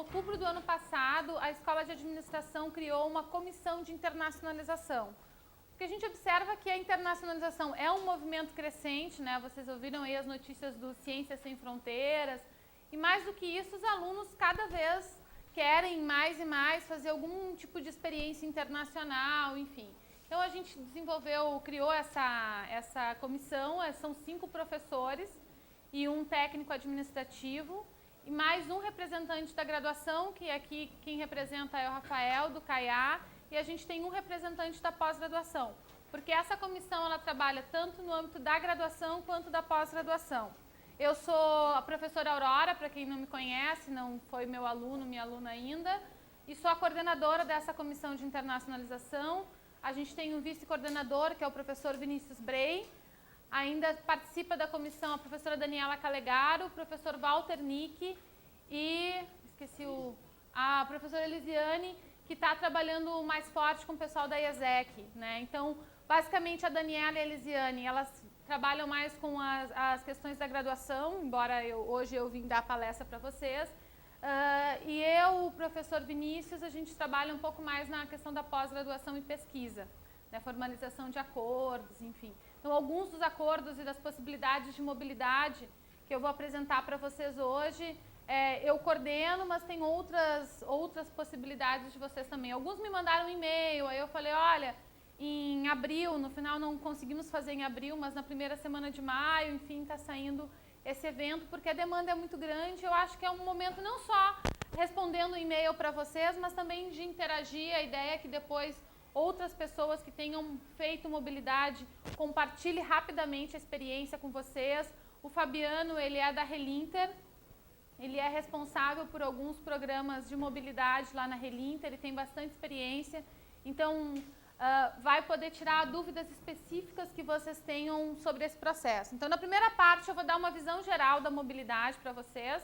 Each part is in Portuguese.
outubro do ano passado, a Escola de Administração criou uma comissão de internacionalização. Porque a gente observa que a internacionalização é um movimento crescente, né? Vocês ouviram aí as notícias do Ciências Sem Fronteiras. E mais do que isso, os alunos cada vez querem mais e mais fazer algum tipo de experiência internacional, enfim. Então a gente criou essa comissão, são 5 professores e um técnico administrativo e mais um representante da graduação, que aqui quem representa é o Rafael, do CAIA, e a gente tem um representante da pós-graduação, porque essa comissão ela trabalha tanto no âmbito da graduação quanto da pós-graduação. Eu sou a professora Aurora, para quem não me conhece, não foi meu aluno, minha aluna ainda, e sou a coordenadora dessa comissão de internacionalização. A gente tem um vice-coordenador, que é o professor Vinícius Brey. Ainda participa da comissão a professora Daniela Calegaro, o professor Walter Nick e a professora Elisiane, que está trabalhando mais forte com o pessoal da IESEC, né? Então, basicamente, a Daniela e a Elisiane, elas trabalham mais com as questões da graduação, embora hoje eu vim dar palestra para vocês. E eu, o professor Vinícius, a gente trabalha um pouco mais na questão da pós-graduação e pesquisa, né? Formalização de acordos, enfim. Então, alguns dos acordos e das possibilidades de mobilidade que eu vou apresentar para vocês hoje, eu coordeno, mas tem outras possibilidades de vocês também. Alguns me mandaram um e-mail, aí eu falei, olha, em abril, no final não conseguimos fazer em abril, mas na primeira semana de maio, enfim, está saindo esse evento, porque a demanda é muito grande. Eu acho que é um momento não só respondendo o e-mail para vocês, mas também de interagir. A ideia é que depois outras pessoas que tenham feito mobilidade compartilhem rapidamente a experiência com vocês. O Fabiano, ele é da Relinter, ele é responsável por alguns programas de mobilidade lá na Relinter, ele tem bastante experiência, então vai poder tirar dúvidas específicas que vocês tenham sobre esse processo. Então, na primeira parte, eu vou dar uma visão geral da mobilidade para vocês,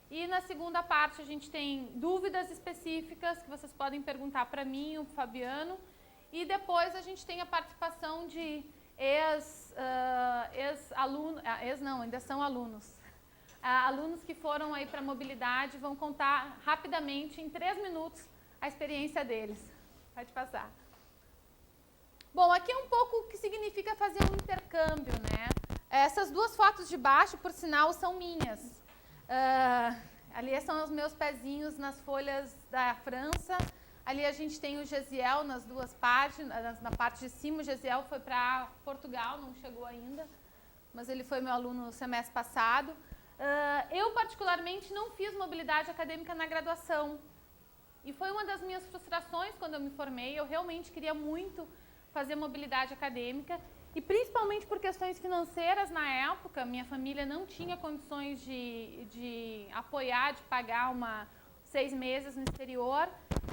e na segunda parte a gente tem dúvidas específicas que vocês podem perguntar para mim, o Fabiano, e depois a gente tem a participação de ex-alunos, ainda são alunos. Alunos que foram aí para a mobilidade vão contar rapidamente, em 3 minutos, a experiência deles. Pode passar. Bom, aqui é um pouco o que significa fazer um intercâmbio, né? Essas 2 fotos de baixo, por sinal, são minhas. Ali são os meus pezinhos nas folhas da França. Ali a gente tem o Gesiel nas 2 páginas. Na parte de cima, o Gesiel foi para Portugal, não chegou ainda, mas ele foi meu aluno no semestre passado. Eu, particularmente, não fiz mobilidade acadêmica na graduação. E foi uma das minhas frustrações quando eu me formei. Eu realmente queria muito fazer mobilidade acadêmica, e principalmente por questões financeiras na época. Minha família não tinha condições de apoiar, de pagar 6 meses no exterior.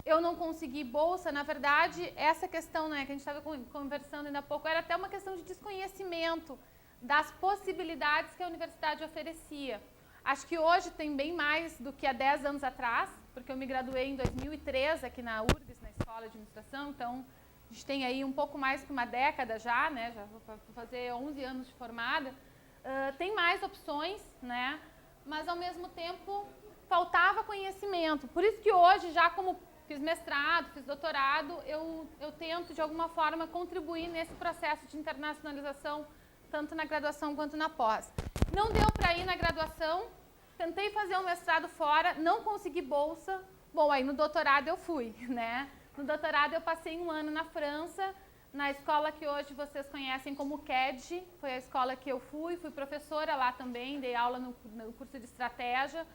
Eu não consegui bolsa. Na verdade, essa questão, né, que a gente estava conversando ainda há pouco, era até uma questão de desconhecimento das possibilidades que a universidade oferecia. Acho que hoje tem bem mais do que há 10 anos atrás, porque eu me graduei em 2003 aqui na URGS, na Escola de Administração, então a gente tem aí um pouco mais que uma década já, né? Já vou fazer 11 anos de formada. Tem mais opções, né? Mas ao mesmo tempo faltava conhecimento. Por isso que hoje, já como fiz mestrado, fiz doutorado, eu tento de alguma forma contribuir nesse processo de internacionalização, tanto na graduação quanto na pós. Não deu para ir na graduação, tentei fazer um mestrado fora, não consegui bolsa. Bom, aí no doutorado eu fui, né? No doutorado eu passei 1 ano na França, na escola que hoje vocês conhecem como CAD, foi a escola que eu fui professora lá também, dei aula no curso de estratégia,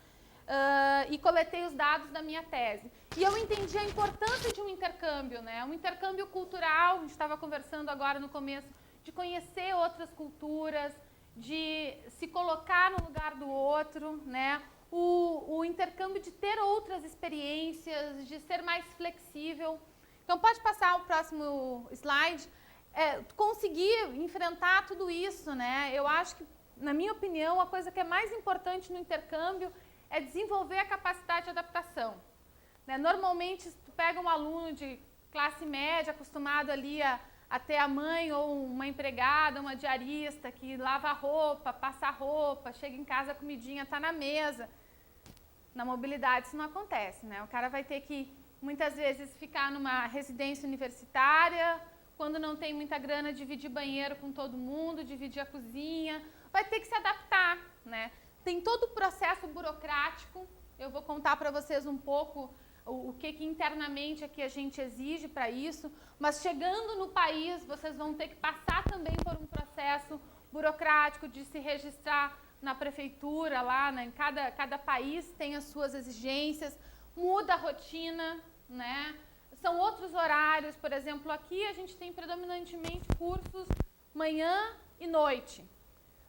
e coletei os dados da minha tese. E eu entendi a importância de um intercâmbio, né? Um intercâmbio cultural, a gente estava conversando agora no começo, de conhecer outras culturas, de se colocar no lugar do outro, né? O intercâmbio de ter outras experiências, de ser mais flexível. Então, pode passar o próximo slide. Conseguir enfrentar tudo isso, né? Eu acho que, na minha opinião, a coisa que é mais importante no intercâmbio é desenvolver a capacidade de adaptação, né? Normalmente, se tu pega um aluno de classe média, acostumado ali a ter a mãe ou uma empregada, uma diarista que lava a roupa, passa a roupa, chega em casa, a comidinha está na mesa. Na mobilidade isso não acontece, né? O cara vai ter que, muitas vezes, ficar numa residência universitária, quando não tem muita grana, dividir banheiro com todo mundo, dividir a cozinha, vai ter que se adaptar, né? Tem todo o processo burocrático, eu vou contar para vocês um pouco o que internamente aqui a gente exige para isso, mas chegando no país, vocês vão ter que passar também por um processo burocrático de se registrar na prefeitura, lá, né? Em cada país tem as suas exigências, muda a rotina, né? São outros horários, por exemplo, aqui a gente tem predominantemente cursos manhã e noite.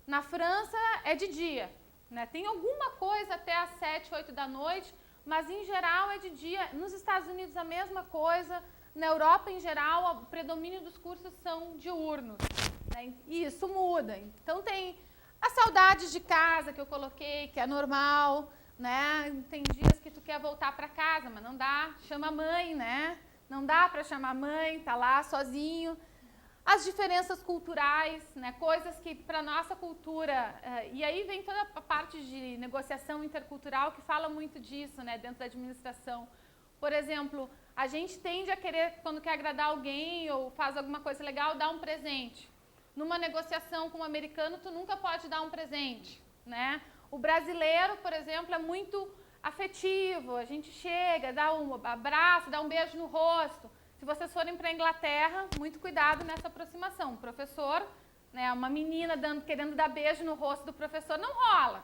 Na França é de dia, né? Tem alguma coisa até às 7, 8 da noite, mas em geral é de dia. Nos Estados Unidos a mesma coisa, na Europa em geral o predomínio dos cursos são diurnos, né? E isso muda. Então tem as saudades de casa que eu coloquei, que é normal, né? Tem dias que tu quer voltar para casa, mas não dá, chama a mãe, né? Não dá para chamar a mãe, tá lá sozinho. As diferenças culturais, né? Coisas que para nossa cultura, e aí vem toda a parte de negociação intercultural que fala muito disso, né? Dentro da administração. Por exemplo, a gente tende a querer, quando quer agradar alguém ou faz alguma coisa legal, dar um presente. Numa negociação com um americano, tu nunca pode dar um presente, né? O brasileiro, por exemplo, é muito afetivo. A gente chega, dá um abraço, dá um beijo no rosto. Se vocês forem para a Inglaterra, muito cuidado nessa aproximação. O professor, né, uma menina querendo dar beijo no rosto do professor, não rola,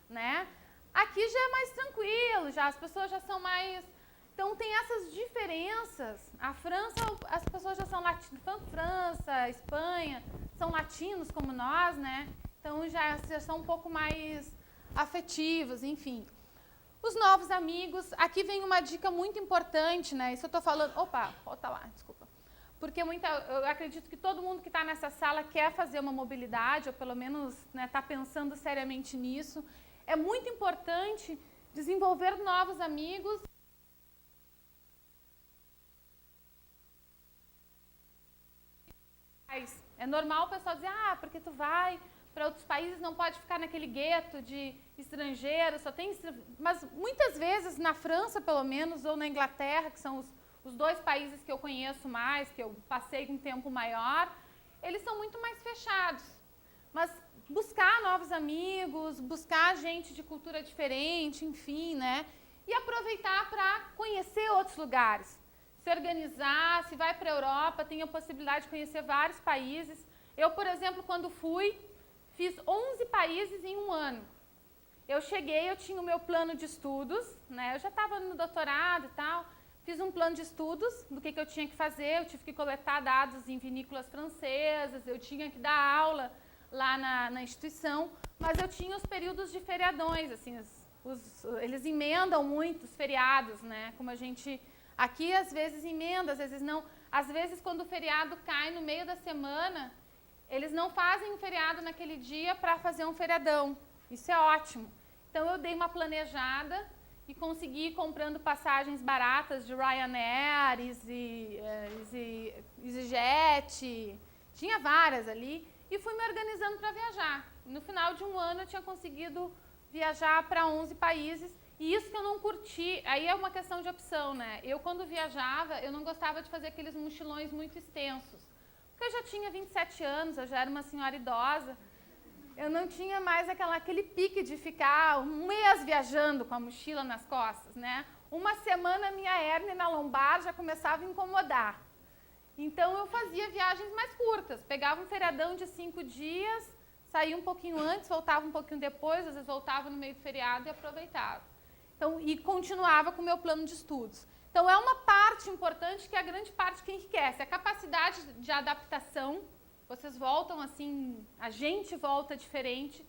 né? Aqui já é mais tranquilo, já as pessoas já são mais... Então, tem essas diferenças. A França, as pessoas já são latinas, França, Espanha, são latinos como nós, né? Então, já são um pouco mais afetivos, enfim. Os novos amigos, aqui vem uma dica muito importante, né? Isso eu estou falando... Opa, volta lá, desculpa. Porque eu acredito que todo mundo que está nessa sala quer fazer uma mobilidade, ou pelo menos está pensando seriamente nisso. É muito importante desenvolver novos amigos. É normal o pessoal dizer, porque tu vai para outros países, não pode ficar naquele gueto de estrangeiro, só tem... Mas muitas vezes, na França, pelo menos, ou na Inglaterra, que são os dois países que eu conheço mais, que eu passei um tempo maior, eles são muito mais fechados. Mas buscar novos amigos, buscar gente de cultura diferente, enfim, né? E aproveitar para conhecer outros lugares. Se organizar, se vai para a Europa, tem a possibilidade de conhecer vários países. Eu, por exemplo, quando fui, fiz 11 países em um ano. Eu cheguei, eu tinha o meu plano de estudos, né? Eu já estava no doutorado e tal. Fiz um plano de estudos do que eu tinha que fazer. Eu tive que coletar dados em vinícolas francesas, eu tinha que dar aula lá na instituição, mas eu tinha os períodos de feriadões, assim, eles emendam muito os feriados, né? Como a gente... Aqui, às vezes, emenda, às vezes não. Às vezes, quando o feriado cai no meio da semana, eles não fazem um feriado naquele dia para fazer um feriadão. Isso é ótimo. Então, eu dei uma planejada e consegui ir comprando passagens baratas de Ryanair, EasyJet, tinha várias ali, e fui me organizando para viajar. No final de um ano, eu tinha conseguido viajar para 11 países. E isso que eu não curti, aí é uma questão de opção, né? Eu, quando viajava, eu não gostava de fazer aqueles mochilões muito extensos. Porque eu já tinha 27 anos, eu já era uma senhora idosa. Eu não tinha mais aquele pique de ficar um mês viajando com a mochila nas costas, né? Uma semana, minha hérnia na lombar já começava a incomodar. Então, eu fazia viagens mais curtas. Pegava um feriadão de 5 dias, saía um pouquinho antes, voltava um pouquinho depois, às vezes voltava no meio do feriado e aproveitava. Então, e continuava com o meu plano de estudos. Então, é uma parte importante que é a grande parte que enriquece. A capacidade de adaptação, vocês voltam assim, a gente volta diferente,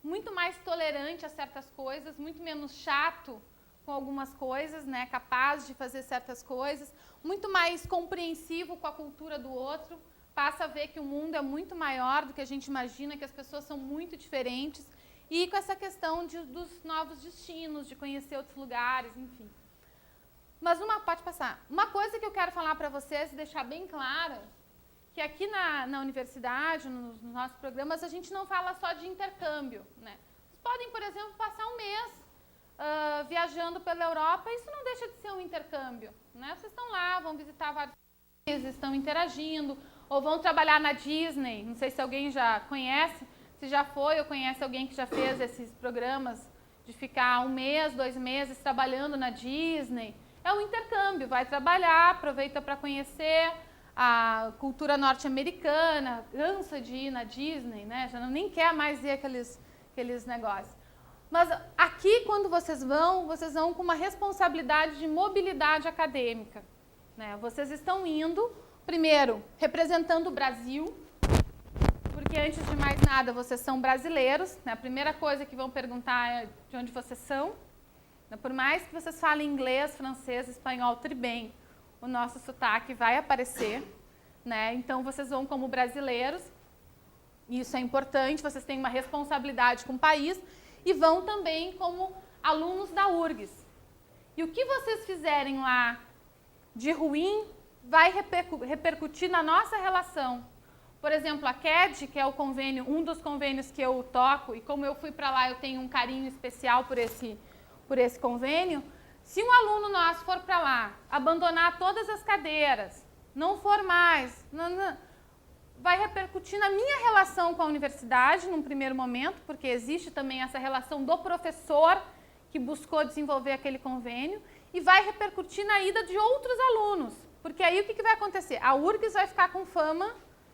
muito mais tolerante a certas coisas, muito menos chato com algumas coisas, né? Capaz de fazer certas coisas, muito mais compreensivo com a cultura do outro, passa a ver que o mundo é muito maior do que a gente imagina, que as pessoas são muito diferentes. E com essa questão dos novos destinos, de conhecer outros lugares, enfim. Mas pode passar. Uma coisa que eu quero falar para vocês e deixar bem clara, que aqui na universidade, nos nossos programas, a gente não fala só de intercâmbio, né? Vocês podem, por exemplo, passar um mês viajando pela Europa, isso não deixa de ser um intercâmbio, né? Vocês estão lá, vão visitar vários países, estão interagindo, ou vão trabalhar na Disney, não sei se alguém já conhece, se já foi ou conhece alguém que já fez esses programas de ficar 1 mês, 2 meses trabalhando na Disney. É um intercâmbio, vai trabalhar, aproveita para conhecer a cultura norte-americana, cansa de ir na Disney, né? Já nem quer mais ver aqueles negócios. Mas aqui, quando vocês vão com uma responsabilidade de mobilidade acadêmica, né? Vocês estão indo, primeiro, representando o Brasil, porque antes de mais nada vocês são brasileiros, né? A primeira coisa que vão perguntar é de onde vocês são. Por mais que vocês falem inglês, francês, espanhol, tudo bem, o nosso sotaque vai aparecer, né? Então vocês vão como brasileiros, isso é importante, vocês têm uma responsabilidade com o país, e vão também como alunos da URGS. E o que vocês fizerem lá de ruim vai repercutir na nossa relação. Por exemplo, a CAD, que é o convênio, um dos convênios que eu toco, e como eu fui para lá, eu tenho um carinho especial por esse convênio. Se um aluno nosso for para lá, abandonar todas as cadeiras, não for mais, vai repercutir na minha relação com a universidade, num primeiro momento, porque existe também essa relação do professor que buscou desenvolver aquele convênio, e vai repercutir na ida de outros alunos, porque aí o que vai acontecer? A URGS vai ficar com fama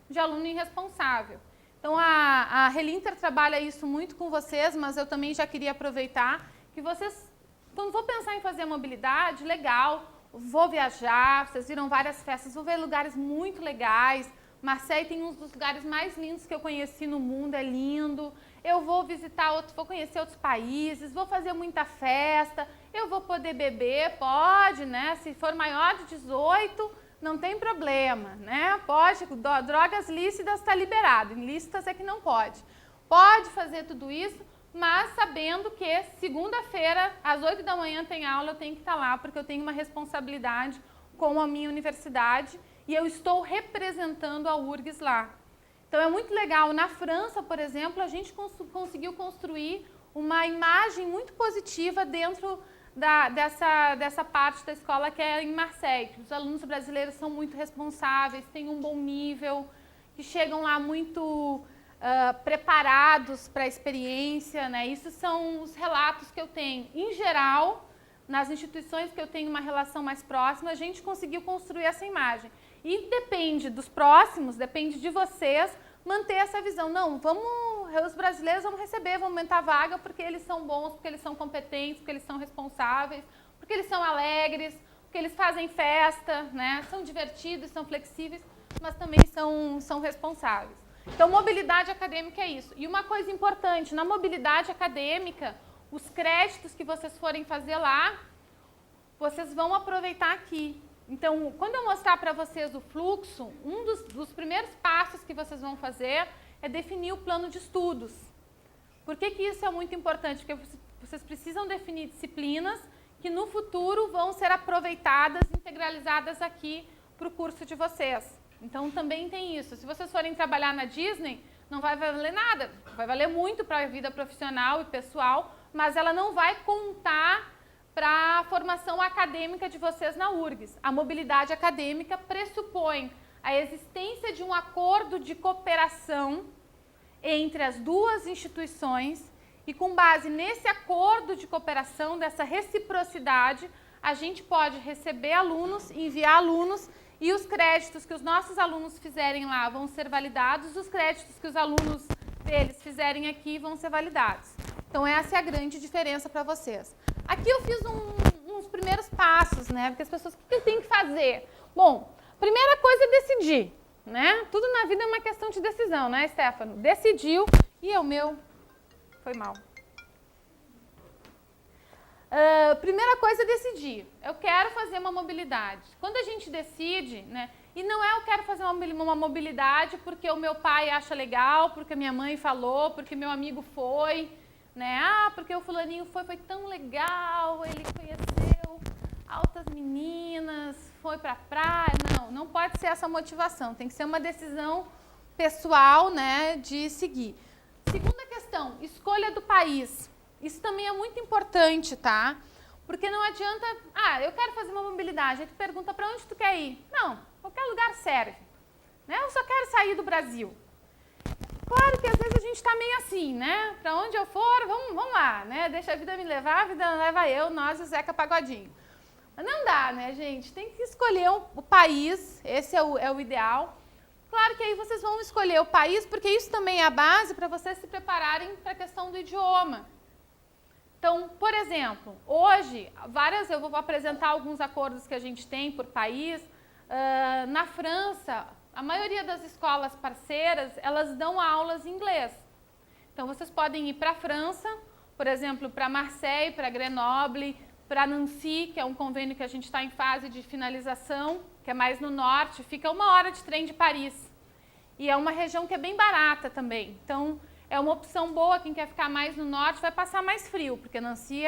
de aluno irresponsável. Então, a Relinter trabalha isso muito com vocês, mas eu também já queria aproveitar que vocês, quando for pensar em fazer mobilidade, legal, vou viajar, vocês viram várias festas, vou ver lugares muito legais. Marseille tem um dos lugares mais lindos que eu conheci no mundo, é lindo. Eu vou visitar vou conhecer outros países, vou fazer muita festa, eu vou poder beber, pode, né? Se for maior de 18, não tem problema, né? Pode, drogas lícitas está liberado, ilícitas é que não pode. Pode fazer tudo isso, mas sabendo que segunda-feira, às 8 da manhã tem aula, eu tenho que estar lá, porque eu tenho uma responsabilidade com a minha universidade e eu estou representando a URGS lá. Então é muito legal. Na França, por exemplo, a gente conseguiu construir uma imagem muito positiva dentro dessa parte da escola que é em Marseille. Os alunos brasileiros são muito responsáveis, têm um bom nível, que chegam lá muito preparados para a experiência, né? Isso são os relatos que eu tenho. Em geral, nas instituições que eu tenho uma relação mais próxima, a gente conseguiu construir essa imagem. E depende dos próximos, depende de vocês, manter essa visão. Não, os brasileiros vão receber, vão aumentar a vaga porque eles são bons, porque eles são competentes, porque eles são responsáveis, porque eles são alegres, porque eles fazem festa, né? São divertidos, são flexíveis, mas também são responsáveis. Então, mobilidade acadêmica é isso. E uma coisa importante, na mobilidade acadêmica, os créditos que vocês forem fazer lá, vocês vão aproveitar aqui. Então, quando eu mostrar para vocês o fluxo, um dos primeiros passos que vocês vão fazer é definir o plano de estudos. Por que isso é muito importante? Porque vocês precisam definir disciplinas que no futuro vão ser aproveitadas, integralizadas aqui para o curso de vocês. Então, também tem isso. Se vocês forem trabalhar na Disney, não vai valer nada. Vai valer muito para a vida profissional e pessoal, mas ela não vai contar para a formação acadêmica de vocês na URGS. A mobilidade acadêmica pressupõe a existência de um acordo de cooperação entre as duas instituições e, com base nesse acordo de cooperação, dessa reciprocidade, a gente pode receber alunos, enviar alunos, e os créditos que os nossos alunos fizerem lá vão ser validados, os créditos que os alunos deles fizerem aqui vão ser validados. Então, essa é a grande diferença para vocês. Aqui eu fiz uns primeiros passos, né? Porque as pessoas, o que eu tenho que fazer? Bom, primeira coisa é decidir, né? Tudo na vida é uma questão de decisão, né, Stefano? Decidiu e o meu foi mal. Primeira coisa é decidir. Eu quero fazer uma mobilidade. Quando a gente decide, né? E não é eu quero fazer uma mobilidade porque o meu pai acha legal, porque minha mãe falou, porque meu amigo foi, né? Ah, porque o fulaninho foi tão legal, ele conheceu altas meninas, foi pra praia. Não pode ser essa motivação. Tem que ser uma decisão pessoal, né, de seguir. Segunda questão, escolha do país. Isso também é muito importante, tá? Porque não adianta, eu quero fazer uma mobilidade, aí tu pergunta para onde tu quer ir. Não, qualquer lugar serve. Né? Eu só quero sair do Brasil. Claro que às vezes a gente está meio assim, né? Para onde eu for, vamos lá, né? Deixa a vida me levar, a vida leva eu, nós e o Zeca Pagodinho. Mas não dá, né, gente? Tem que escolher o país, esse é o ideal. Claro que aí vocês vão escolher o país, porque isso também é a base para vocês se prepararem para a questão do idioma. Então, por exemplo, hoje, eu vou apresentar alguns acordos que a gente tem por país. Na França, a maioria das escolas parceiras, elas dão aulas em inglês. Então, vocês podem ir para a França, por exemplo, para Marseille, para Grenoble, para Nancy, que é um convênio que a gente está em fase de finalização, que é mais no norte, fica 1 hora de trem de Paris. E é uma região que é bem barata também. Então, é uma opção boa, quem quer ficar mais no norte vai passar mais frio, porque Nancy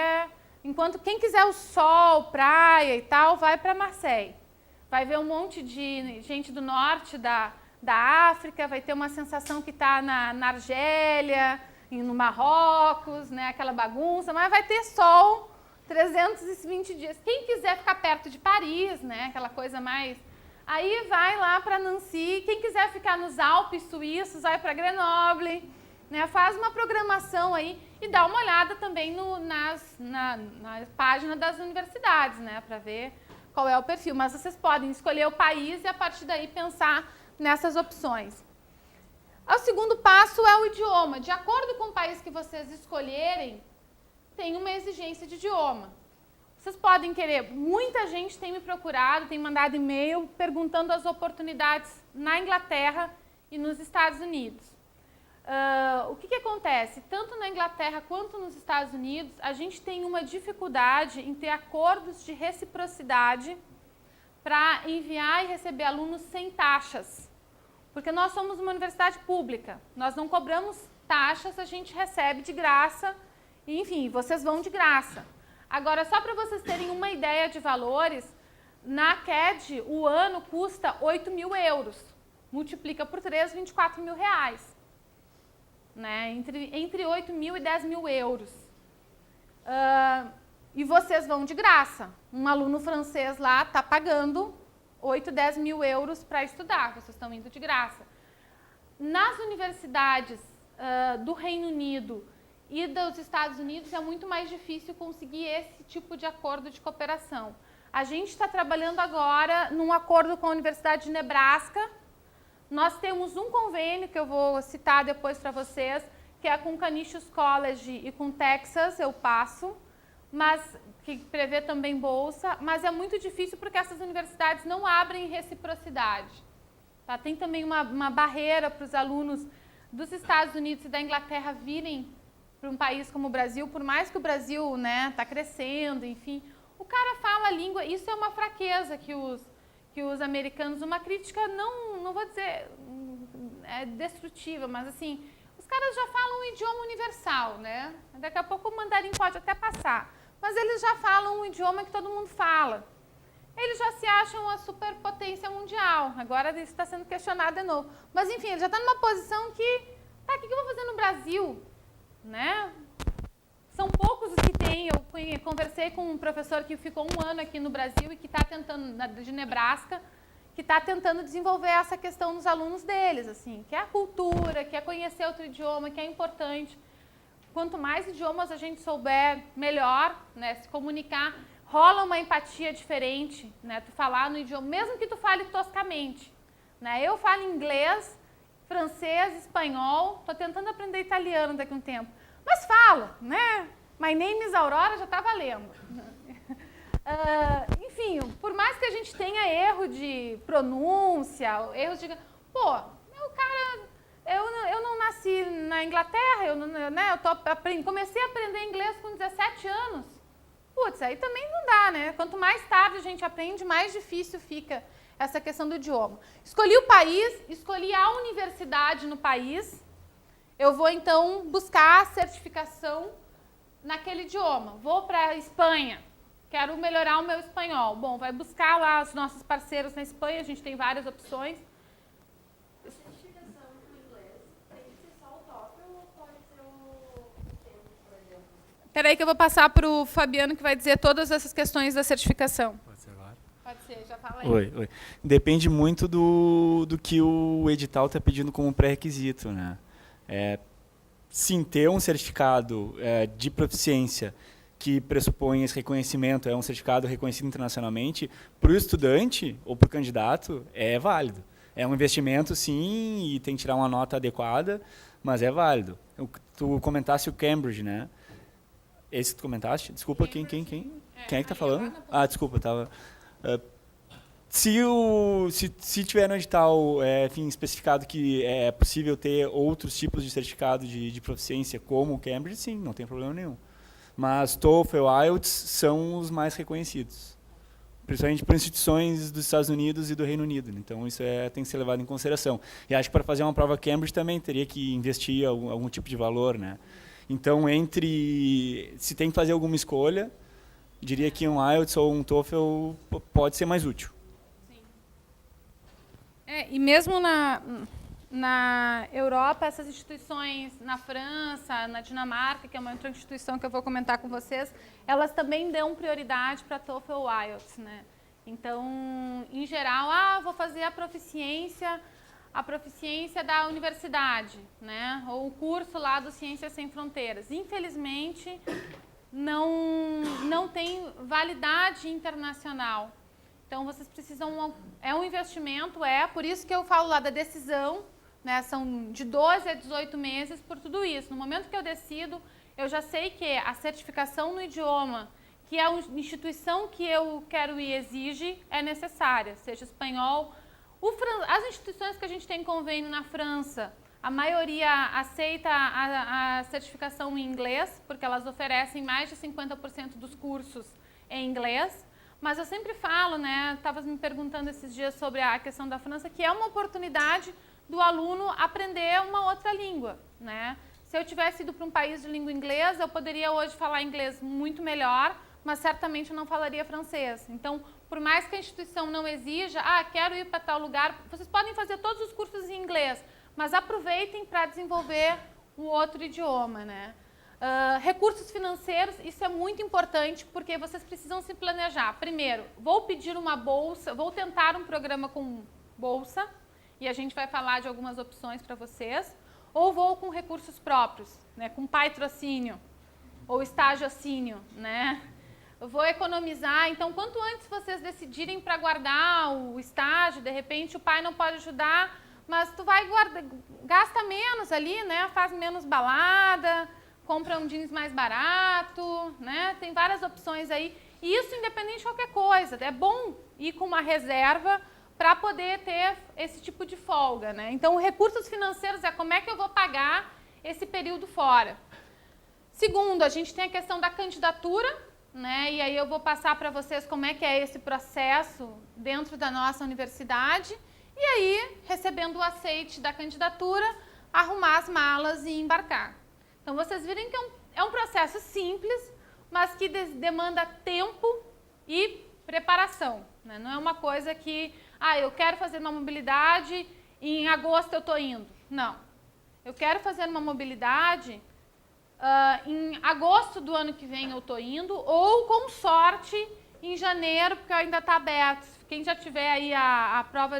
enquanto quem quiser o sol, praia e tal, vai para Marseille. Vai ver um monte de gente do norte da África, vai ter uma sensação que está na Argélia, no Marrocos, né, aquela bagunça, mas vai ter sol 320 dias. Quem quiser ficar perto de Paris, né, aquela coisa mais... Aí vai lá para Nancy, quem quiser ficar nos Alpes suíços, vai para Grenoble, né, faz uma programação aí e dá uma olhada também na página das universidades, né, para ver qual é o perfil. Mas vocês podem escolher o país e a partir daí pensar nessas opções. O segundo passo é o idioma. De acordo com o país que vocês escolherem, tem uma exigência de idioma. Vocês podem querer, muita gente tem me procurado, tem mandado e-mail perguntando as oportunidades na Inglaterra e nos Estados Unidos. O que acontece? Tanto na Inglaterra quanto nos Estados Unidos, a gente tem uma dificuldade em ter acordos de reciprocidade para enviar e receber alunos sem taxas. Porque nós somos uma universidade pública, nós não cobramos taxas, a gente recebe de graça, e, enfim, vocês vão de graça. Agora, só para vocês terem uma ideia de valores, na CAD o ano custa 8 mil euros, multiplica por 3, 24 mil reais. Né, entre 8 mil e 10 mil euros. E vocês vão de graça. Um aluno francês lá está pagando 8, 10 mil euros para estudar. Vocês estão indo de graça. Nas universidades do Reino Unido e dos Estados Unidos é muito mais difícil conseguir esse tipo de acordo de cooperação. A gente está trabalhando agora num acordo com a Universidade de Nebraska. Nós temos um convênio que eu vou citar depois para vocês, que é com Canisius College e com Texas, eu passo, mas que prevê também bolsa, mas é muito difícil porque essas universidades não abrem reciprocidade. Tá? Tem também uma barreira para os alunos dos Estados Unidos e da Inglaterra virem para um país como o Brasil, por mais que o Brasil está crescendo, enfim, o cara fala a língua, isso é uma fraqueza que os americanos, uma crítica não vou dizer destrutiva, mas assim, os caras já falam um idioma universal, né? Daqui a pouco o mandarim pode até passar, mas eles já falam um idioma que todo mundo fala. Eles já se acham a superpotência mundial, agora isso está sendo questionado de novo. Mas enfim, ele já está numa posição que, o que eu vou fazer no Brasil? Né? São poucos os que têm. Eu conversei com um professor que ficou 1 ano aqui no Brasil e que está tentando, de Nebraska, que está tentando desenvolver essa questão nos alunos deles, assim, que é a cultura, que é conhecer outro idioma, que é importante. Quanto mais idiomas a gente souber, melhor, né? Se comunicar, rola uma empatia diferente, né? Tu falar no idioma, mesmo que tu fale toscamente, né? Eu falo inglês, francês, espanhol, estou tentando aprender italiano daqui a um tempo. Mas falo, né? My name is Aurora, já está valendo. Enfim, por mais que a gente tenha erro de pronúncia, erros de... Pô, eu não nasci na Inglaterra, comecei a aprender inglês com 17 anos. Putz, aí também não dá, né? Quanto mais tarde a gente aprende, mais difícil fica essa questão do idioma. Escolhi o país, escolhi a universidade no país. Eu vou, então, buscar a certificação naquele idioma. Vou para a Espanha, quero melhorar o meu espanhol. Bom, vai buscar lá os nossos parceiros na Espanha, a gente tem várias opções. A certificação no inglês tem que ser só o TOEFL ou pode ser o TEMP, por exemplo? Espera aí que eu vou passar para o Fabiano, que vai dizer todas essas questões da certificação. Pode ser agora? Pode ser, já fala aí. Oi. Depende muito do que o edital está pedindo como pré-requisito, né? Sim, ter um certificado de proficiência que pressupõe esse reconhecimento, é um certificado reconhecido internacionalmente, para o estudante ou para o candidato, é válido. É um investimento, sim, e tem que tirar uma nota adequada, mas é válido. Tu comentasse o Cambridge, né? Esse que tu comentaste? Desculpa, quem é que está falando? Desculpa, estava... Se tiver no edital especificado que é possível ter outros tipos de certificado de proficiência, como o Cambridge, sim, não tem problema nenhum. Mas TOEFL e IELTS são os mais reconhecidos, principalmente por instituições dos Estados Unidos e do Reino Unido. Então, isso tem que ser levado em consideração. E acho que para fazer uma prova Cambridge também teria que investir algum tipo de valor, né? Então, se tem que fazer alguma escolha, diria que um IELTS ou um TOEFL pode ser mais útil. E mesmo na Europa, essas instituições, na França, na Dinamarca, que é uma outra instituição que eu vou comentar com vocês, elas também dão prioridade para TOEFL ou IELTS, né? Então, em geral, vou fazer a proficiência da universidade, né? Ou o curso lá do Ciências Sem Fronteiras. Infelizmente, não tem validade internacional. Então, vocês precisam... É um investimento, por isso que eu falo lá da decisão, né? São de 12 a 18 meses por tudo isso. No momento que eu decido, eu já sei que a certificação no idioma, que a instituição que eu quero ir exige, é necessária, seja espanhol. As instituições que a gente tem convênio na França, a maioria aceita a certificação em inglês, porque elas oferecem mais de 50% dos cursos em inglês. Mas eu sempre falo, né, estava me perguntando esses dias sobre a questão da França, que é uma oportunidade do aluno aprender uma outra língua, né? Se eu tivesse ido para um país de língua inglesa, eu poderia hoje falar inglês muito melhor, mas certamente eu não falaria francês. Então, por mais que a instituição não exija, quero ir para tal lugar, vocês podem fazer todos os cursos em inglês, mas aproveitem para desenvolver um outro idioma, né? Recursos financeiros, isso é muito importante, porque vocês precisam se planejar. Primeiro, vou pedir uma bolsa, vou tentar um programa com bolsa, e a gente vai falar de algumas opções para vocês, ou vou com recursos próprios, né, com patrocínio, ou estagiocínio, né? Eu vou economizar, então quanto antes vocês decidirem para guardar o estágio, de repente o pai não pode ajudar, mas tu vai gasta menos ali, né? Faz menos balada, compra um jeans mais barato, né? Tem várias opções aí. E isso independente de qualquer coisa. É bom ir com uma reserva para poder ter esse tipo de folga, né? Então, recursos financeiros como é que eu vou pagar esse período fora. Segundo, a gente tem a questão da candidatura, né? E aí eu vou passar para vocês como é que é esse processo dentro da nossa universidade. E aí, recebendo o aceite da candidatura, arrumar as malas e embarcar. Então, vocês viram que é um processo simples, mas que demanda tempo e preparação, né? Não é uma coisa que, eu quero fazer uma mobilidade e em agosto eu estou indo. Não. Eu quero fazer uma mobilidade, em agosto do ano que vem eu estou indo, ou com sorte em janeiro, porque ainda está aberto. Quem já tiver aí a prova,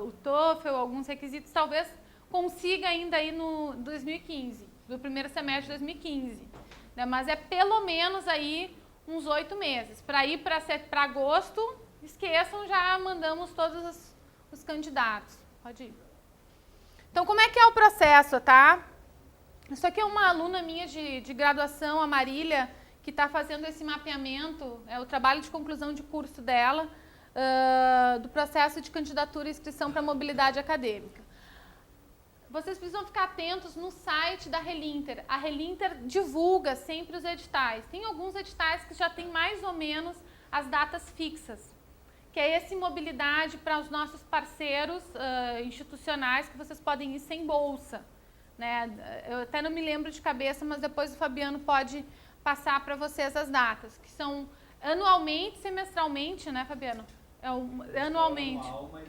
o TOEFL, alguns requisitos, talvez consiga ainda aí no 2015. Do primeiro semestre de 2015, né? Mas é pelo menos aí uns 8 meses. Para ir para agosto, esqueçam, já mandamos todos os candidatos. Pode ir. Então, como é que é o processo, tá? Isso aqui é uma aluna minha de graduação, a Marília, que está fazendo esse mapeamento, é o trabalho de conclusão de curso dela, do processo de candidatura e inscrição para mobilidade acadêmica. Vocês precisam ficar atentos no site da Relinter. A Relinter divulga sempre os editais. Tem alguns editais que já tem mais ou menos as datas fixas, que é esse mobilidade para os nossos parceiros institucionais, que vocês podem ir sem bolsa, né? Eu até não me lembro de cabeça, mas depois o Fabiano pode passar para vocês as datas, que são anualmente, semestralmente, né, Fabiano? Anualmente. É anual, mas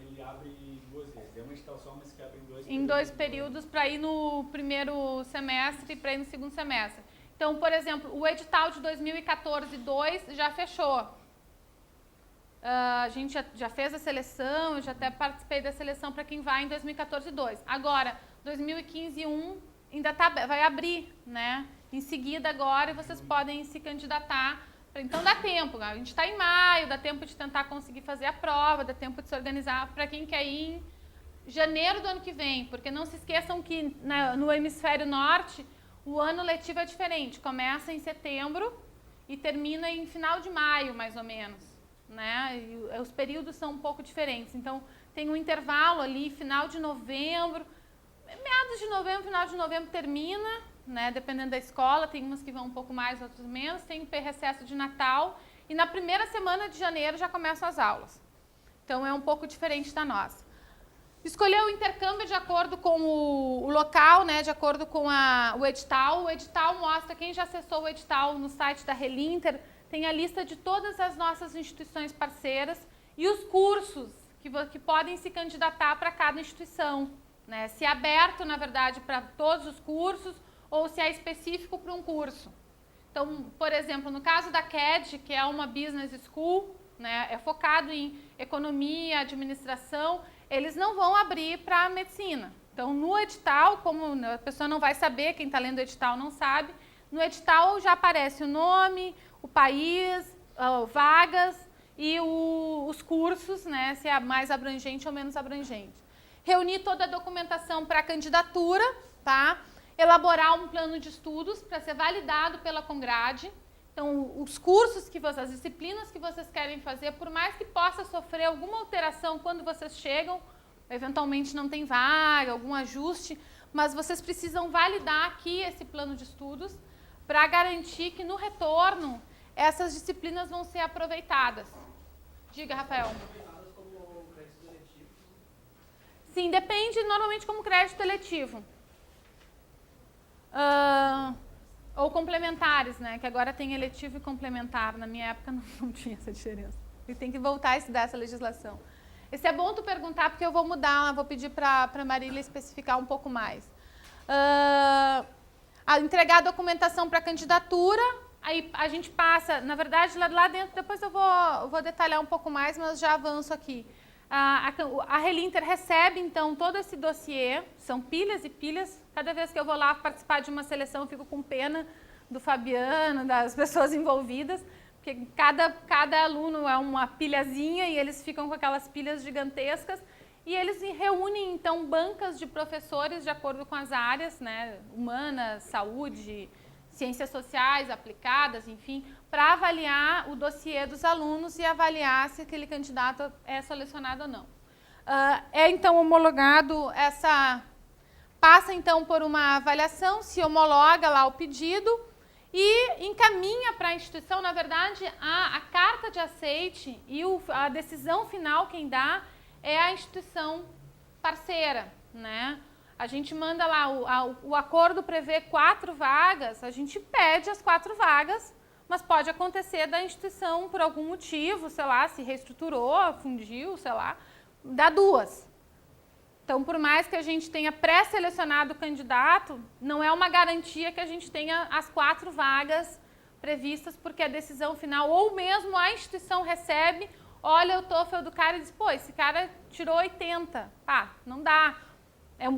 ele abre 2 vezes. É um edital só, mas que abre em 2 períodos. Em 2 períodos, para ir no primeiro semestre e para ir no segundo semestre. Então, por exemplo, o edital de 2014-2 já fechou. A gente já fez a seleção, eu já até participei da seleção para quem vai em 2014-2. Agora, 2015-1 ainda vai abrir, né? Em seguida, agora, vocês podem se candidatar. Então, dá tempo. A gente está em maio, dá tempo de tentar conseguir fazer a prova, dá tempo de se organizar para quem quer ir em janeiro do ano que vem. Porque não se esqueçam que no hemisfério norte, o ano letivo é diferente. Começa em setembro e termina em final de maio, mais ou menos. Né? E os períodos são um pouco diferentes. Então, tem um intervalo ali, final de novembro, meados de novembro, final de novembro termina, né? Dependendo da escola, tem umas que vão um pouco mais, outras menos, tem o recesso de Natal, e na primeira semana de janeiro já começam as aulas. Então, é um pouco diferente da nossa. Escolher o intercâmbio de acordo com o local, né? De acordo com o edital. O edital mostra, quem já acessou o edital no site da Relinter, tem a lista de todas as nossas instituições parceiras e os cursos que podem se candidatar para cada instituição. Né? Se é aberto, na verdade, para todos os cursos ou se é específico para um curso. Então, por exemplo, no caso da CAD, que é uma business school, né, é focado em economia, administração, eles não vão abrir para medicina. Então, no edital, como a pessoa não vai saber, quem está lendo o edital não sabe, no edital já aparece o nome, o país, vagas e os cursos, né, se é mais abrangente ou menos abrangente. Reunir toda a documentação para a candidatura, tá? Elaborar um plano de estudos para ser validado pela Congrade. Então, os cursos, as disciplinas que vocês querem fazer, por mais que possa sofrer alguma alteração quando vocês chegam, eventualmente não tem vaga, algum ajuste, mas vocês precisam validar aqui esse plano de estudos para garantir que no retorno essas disciplinas vão ser aproveitadas. Diga, Rafael. Aproveitadas como crédito eletivo? Sim, depende normalmente como crédito eletivo. Ou complementares, né? Que agora tem eletivo e complementar. Na minha época não tinha essa diferença. E tem que voltar a estudar essa legislação. Esse é bom tu perguntar, porque eu vou mudar, vou pedir para a Marília especificar um pouco mais. Entregar a documentação para a candidatura, aí a gente passa, na verdade, lá dentro, depois eu vou detalhar um pouco mais, mas já avanço aqui. A Relinter recebe, então, todo esse dossiê, são pilhas e pilhas. Cada vez que eu vou lá participar de uma seleção, eu fico com pena do Fabiano, das pessoas envolvidas, porque cada aluno é uma pilhazinha e eles ficam com aquelas pilhas gigantescas. E eles reúnem, então, bancas de professores de acordo com as áreas, né, humanas, saúde, ciências sociais aplicadas, enfim, para avaliar o dossiê dos alunos e avaliar se aquele candidato é selecionado ou não. Então, homologado passa, então, por uma avaliação, se homologa lá o pedido e encaminha para a instituição, na verdade, a carta de aceite e a decisão final quem dá é a instituição parceira, né? A gente manda lá, o acordo prevê 4 vagas, a gente pede as 4 vagas, mas pode acontecer da instituição, por algum motivo, sei lá, se reestruturou, fundiu, sei lá, dá 2. Então, por mais que a gente tenha pré-selecionado o candidato, não é uma garantia que a gente tenha as 4 vagas previstas, porque a decisão final, ou mesmo a instituição recebe, olha o TOEFL do cara e diz, pô, esse cara tirou 80, não dá.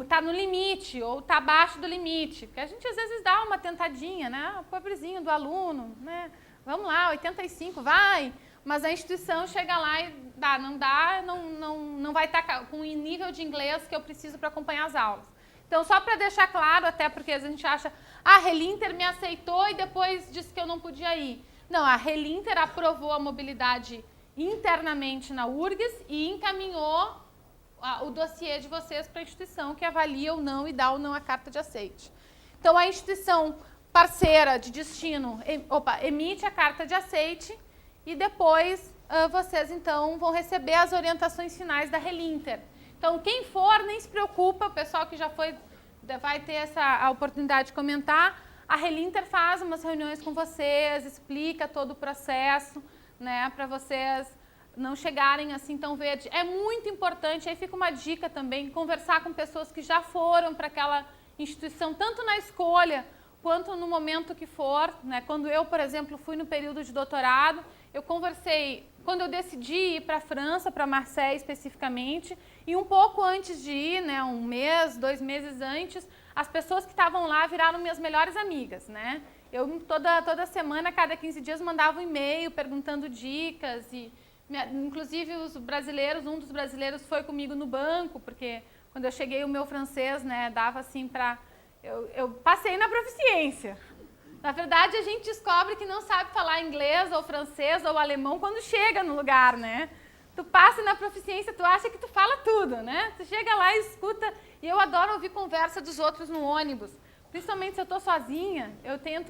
Está no limite, ou está abaixo do limite. Porque a gente, às vezes, dá uma tentadinha, né? O pobrezinho do aluno, né? Vamos lá, 85, vai. Mas a instituição chega lá e não vai estar com o nível de inglês que eu preciso para acompanhar as aulas. Então, só para deixar claro, até porque a gente acha, a Relinter me aceitou e depois disse que eu não podia ir. Não, a Relinter aprovou a mobilidade internamente na URGS e encaminhou o dossiê de vocês para a instituição que avalia ou não e dá ou não a carta de aceite. Então, a instituição parceira de destino emite a carta de aceite e depois vocês, então, vão receber as orientações finais da Relinter. Então, quem for, nem se preocupa, o pessoal que já foi vai ter a oportunidade de comentar. A Relinter faz umas reuniões com vocês, explica todo o processo, né, para vocês não chegarem assim tão verde. É muito importante, aí fica uma dica também, conversar com pessoas que já foram para aquela instituição, tanto na escolha, quanto no momento que for, né? Quando eu, por exemplo, fui no período de doutorado, eu conversei, quando eu decidi ir para a França, para Marseille especificamente, e um pouco antes de ir, né, 1 mês, 2 meses antes, as pessoas que estavam lá viraram minhas melhores amigas, né? Eu toda semana, cada 15 dias, mandava um e-mail perguntando dicas e inclusive os brasileiros, um dos brasileiros foi comigo no banco, porque quando eu cheguei o meu francês, né, dava assim para eu passei na proficiência. Na verdade, a gente descobre que não sabe falar inglês ou francês ou alemão quando chega no lugar, né? Tu passa na proficiência, tu acha que tu fala tudo, né? Tu chega lá e escuta, e eu adoro ouvir conversa dos outros no ônibus. Principalmente se eu estou sozinha, eu tenho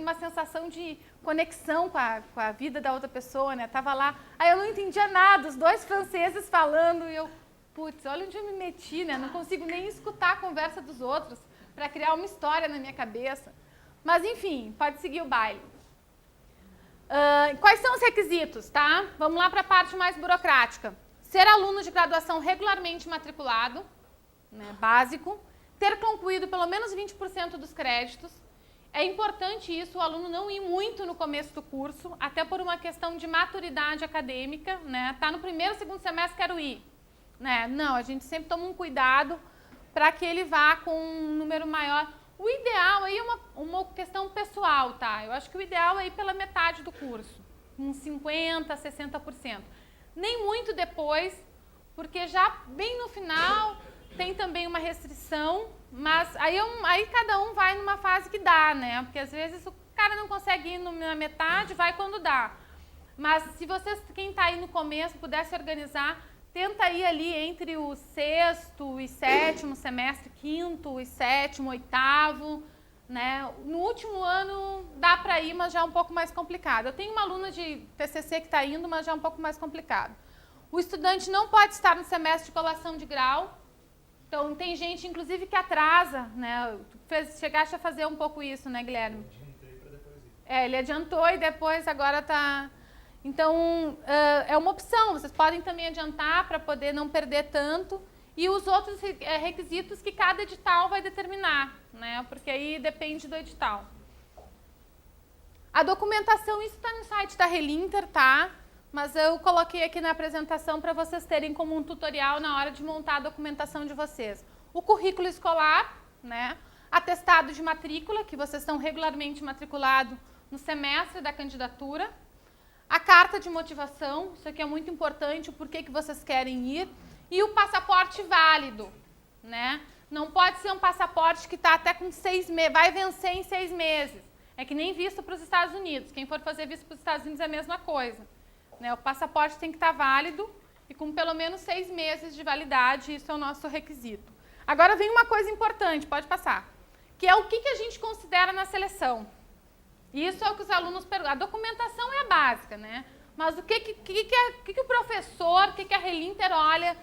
uma sensação de conexão com a vida da outra pessoa, né? Tava lá, aí eu não entendia nada, os 2 franceses falando, e eu, putz, olha onde eu me meti, né? Não consigo nem escutar a conversa dos outros para criar uma história na minha cabeça. Mas, enfim, pode seguir o baile. Quais são os requisitos, tá? Vamos lá para a parte mais burocrática. Ser aluno de graduação regularmente matriculado, né, básico. Ter concluído pelo menos 20% dos créditos. É importante isso, o aluno não ir muito no começo do curso, até por uma questão de maturidade acadêmica, né? Tá no primeiro, segundo semestre, quero ir. Né? Não, a gente sempre toma um cuidado para que ele vá com um número maior. O ideal aí é uma questão pessoal, tá? Eu acho que o ideal é ir pela metade do curso, uns 50%, 60%. Nem muito depois, porque já bem no final tem também uma restrição, mas aí cada um vai numa fase que dá, né? Porque às vezes o cara não consegue ir na metade, vai quando dá. Mas se vocês, quem está aí no começo, puder se organizar, tenta ir ali entre o 6º e 7º semestre, 5º e 7º, 8º, né? No último ano dá para ir, mas já é um pouco mais complicado. Eu tenho uma aluna de TCC que está indo, mas já é um pouco mais complicado. O estudante não pode estar no semestre de colação de grau. Então, tem gente, inclusive, que atrasa, né? Chegaste a fazer um pouco isso, né, Guilherme? Eu adiantei para depois ir. Ele adiantou e depois agora está... Então, é uma opção. Vocês podem também adiantar para poder não perder tanto. E os outros requisitos que cada edital vai determinar, né? Porque aí depende do edital. A documentação, isso está no site da Relinter, tá? Mas eu coloquei aqui na apresentação para vocês terem como um tutorial na hora de montar a documentação de vocês. O currículo escolar, né? Atestado de matrícula, que vocês estão regularmente matriculados no semestre da candidatura. A carta de motivação, isso aqui é muito importante, o porquê que vocês querem ir. E o passaporte válido, né? Não pode ser um passaporte que está até com 6 meses, vai vencer em 6 meses. É que nem visto para os Estados Unidos. Quem for fazer visto para os Estados Unidos é a mesma coisa. Né? O passaporte tem que estar válido e com pelo menos 6 meses de validade, isso é o nosso requisito. Agora vem uma coisa importante, pode passar, que é o que a gente considera na seleção. Isso é o que os alunos perguntam. A documentação é a básica, né? Mas o que o professor, o que a Relinter olha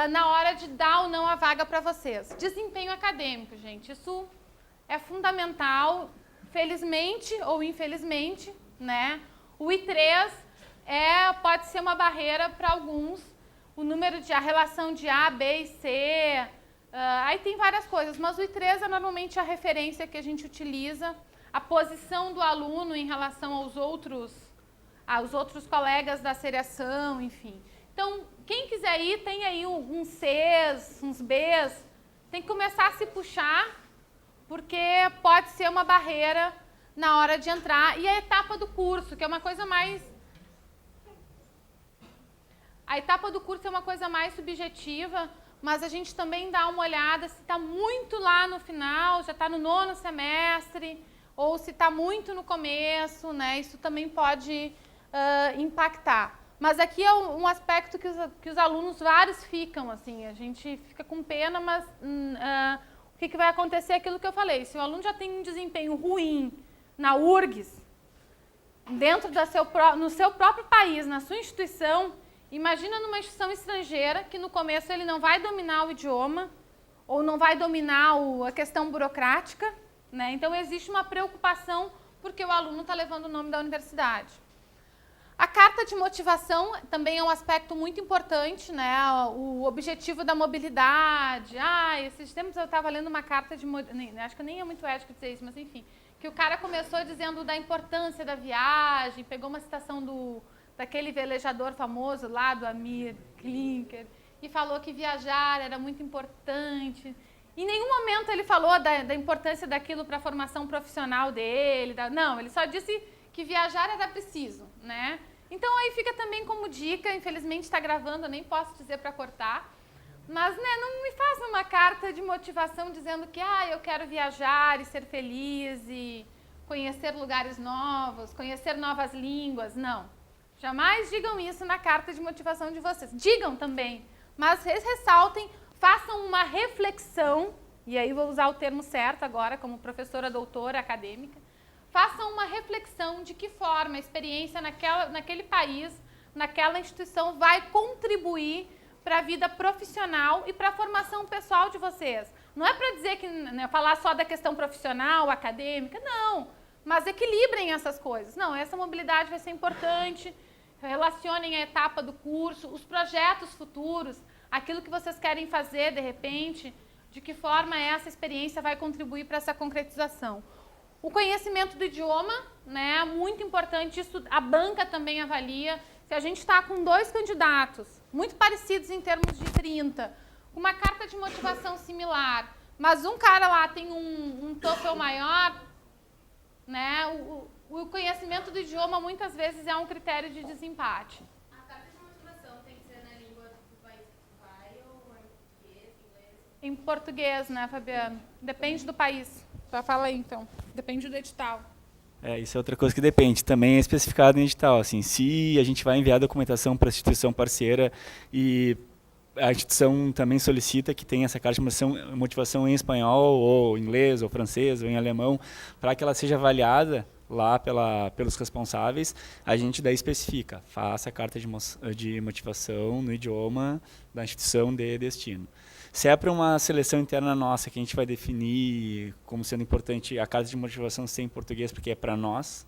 na hora de dar ou não a vaga para vocês? Desempenho acadêmico, gente. Isso é fundamental, felizmente ou infelizmente, né? O I3 pode ser uma barreira para alguns. A relação de A, B e C, aí tem várias coisas, mas o I3 é normalmente a referência que a gente utiliza. A posição do aluno em relação aos outros colegas da seriação, enfim. Então, quem quiser ir, tem aí uns Cs, uns Bs, tem que começar a se puxar, porque pode ser uma barreira na hora de entrar. E a etapa do curso, que é uma coisa mais... A etapa do curso é uma coisa mais subjetiva, mas a gente também dá uma olhada se está muito lá no final, já está no 9º semestre, ou se está muito no começo, né? Isso também pode impactar. Mas aqui é um aspecto que os alunos vários ficam, assim, a gente fica com pena, mas o que vai acontecer é aquilo que eu falei. Se o aluno já tem um desempenho ruim na URGS, no seu próprio país, na sua instituição, imagina numa instituição estrangeira que no começo ele não vai dominar o idioma ou não vai dominar a questão burocrática, né? Então existe uma preocupação porque o aluno está levando o nome da universidade. A carta de motivação também é um aspecto muito importante, né? O objetivo da mobilidade. Esses tempos eu estava lendo uma carta de... Acho que nem é muito ético dizer isso, mas enfim. Que o cara começou dizendo da importância da viagem, pegou uma citação daquele velejador famoso lá, do Amir Klinker, e falou que viajar era muito importante. Em nenhum momento ele falou da importância daquilo para a formação profissional dele. Não, ele só disse que viajar era preciso, né? Então aí fica também como dica, infelizmente está gravando, eu nem posso dizer para cortar, mas né, não me faça uma carta de motivação dizendo que eu quero viajar e ser feliz e conhecer lugares novos, conhecer novas línguas, não. Jamais digam isso na carta de motivação de vocês. Digam também, mas ressaltem, façam uma reflexão, e aí vou usar o termo certo agora como professora doutora acadêmica, façam uma reflexão de que forma a experiência naquele país, naquela instituição, vai contribuir para a vida profissional e para a formação pessoal de vocês. Não é para dizer que falar só da questão profissional, acadêmica, não. Mas equilibrem essas coisas. Não, essa mobilidade vai ser importante. Relacionem a etapa do curso, os projetos futuros, aquilo que vocês querem fazer, de repente, de que forma essa experiência vai contribuir para essa concretização. O conhecimento do idioma, né, muito importante, isso a banca também avalia. Se a gente está com 2 candidatos, muito parecidos em termos de 30, com uma carta de motivação similar, mas um cara lá tem um TOEFL maior, né, o conhecimento do idioma muitas vezes é um critério de desempate. A carta de motivação tem que ser na língua do país que tu vai ou em português, inglês? Em português, né, Fabiano? Depende do país. Fala aí, então. Depende do edital. Isso é outra coisa que depende. Também é especificado em edital. Assim, se a gente vai enviar a documentação para a instituição parceira e a instituição também solicita que tenha essa carta de motivação em espanhol, ou inglês, ou francês, ou em alemão, para que ela seja avaliada lá pelos responsáveis, a gente daí especifica, faça a carta de motivação no idioma da instituição de destino. Se é para uma seleção interna nossa, que a gente vai definir como sendo importante a carta de motivação ser em português, porque é para nós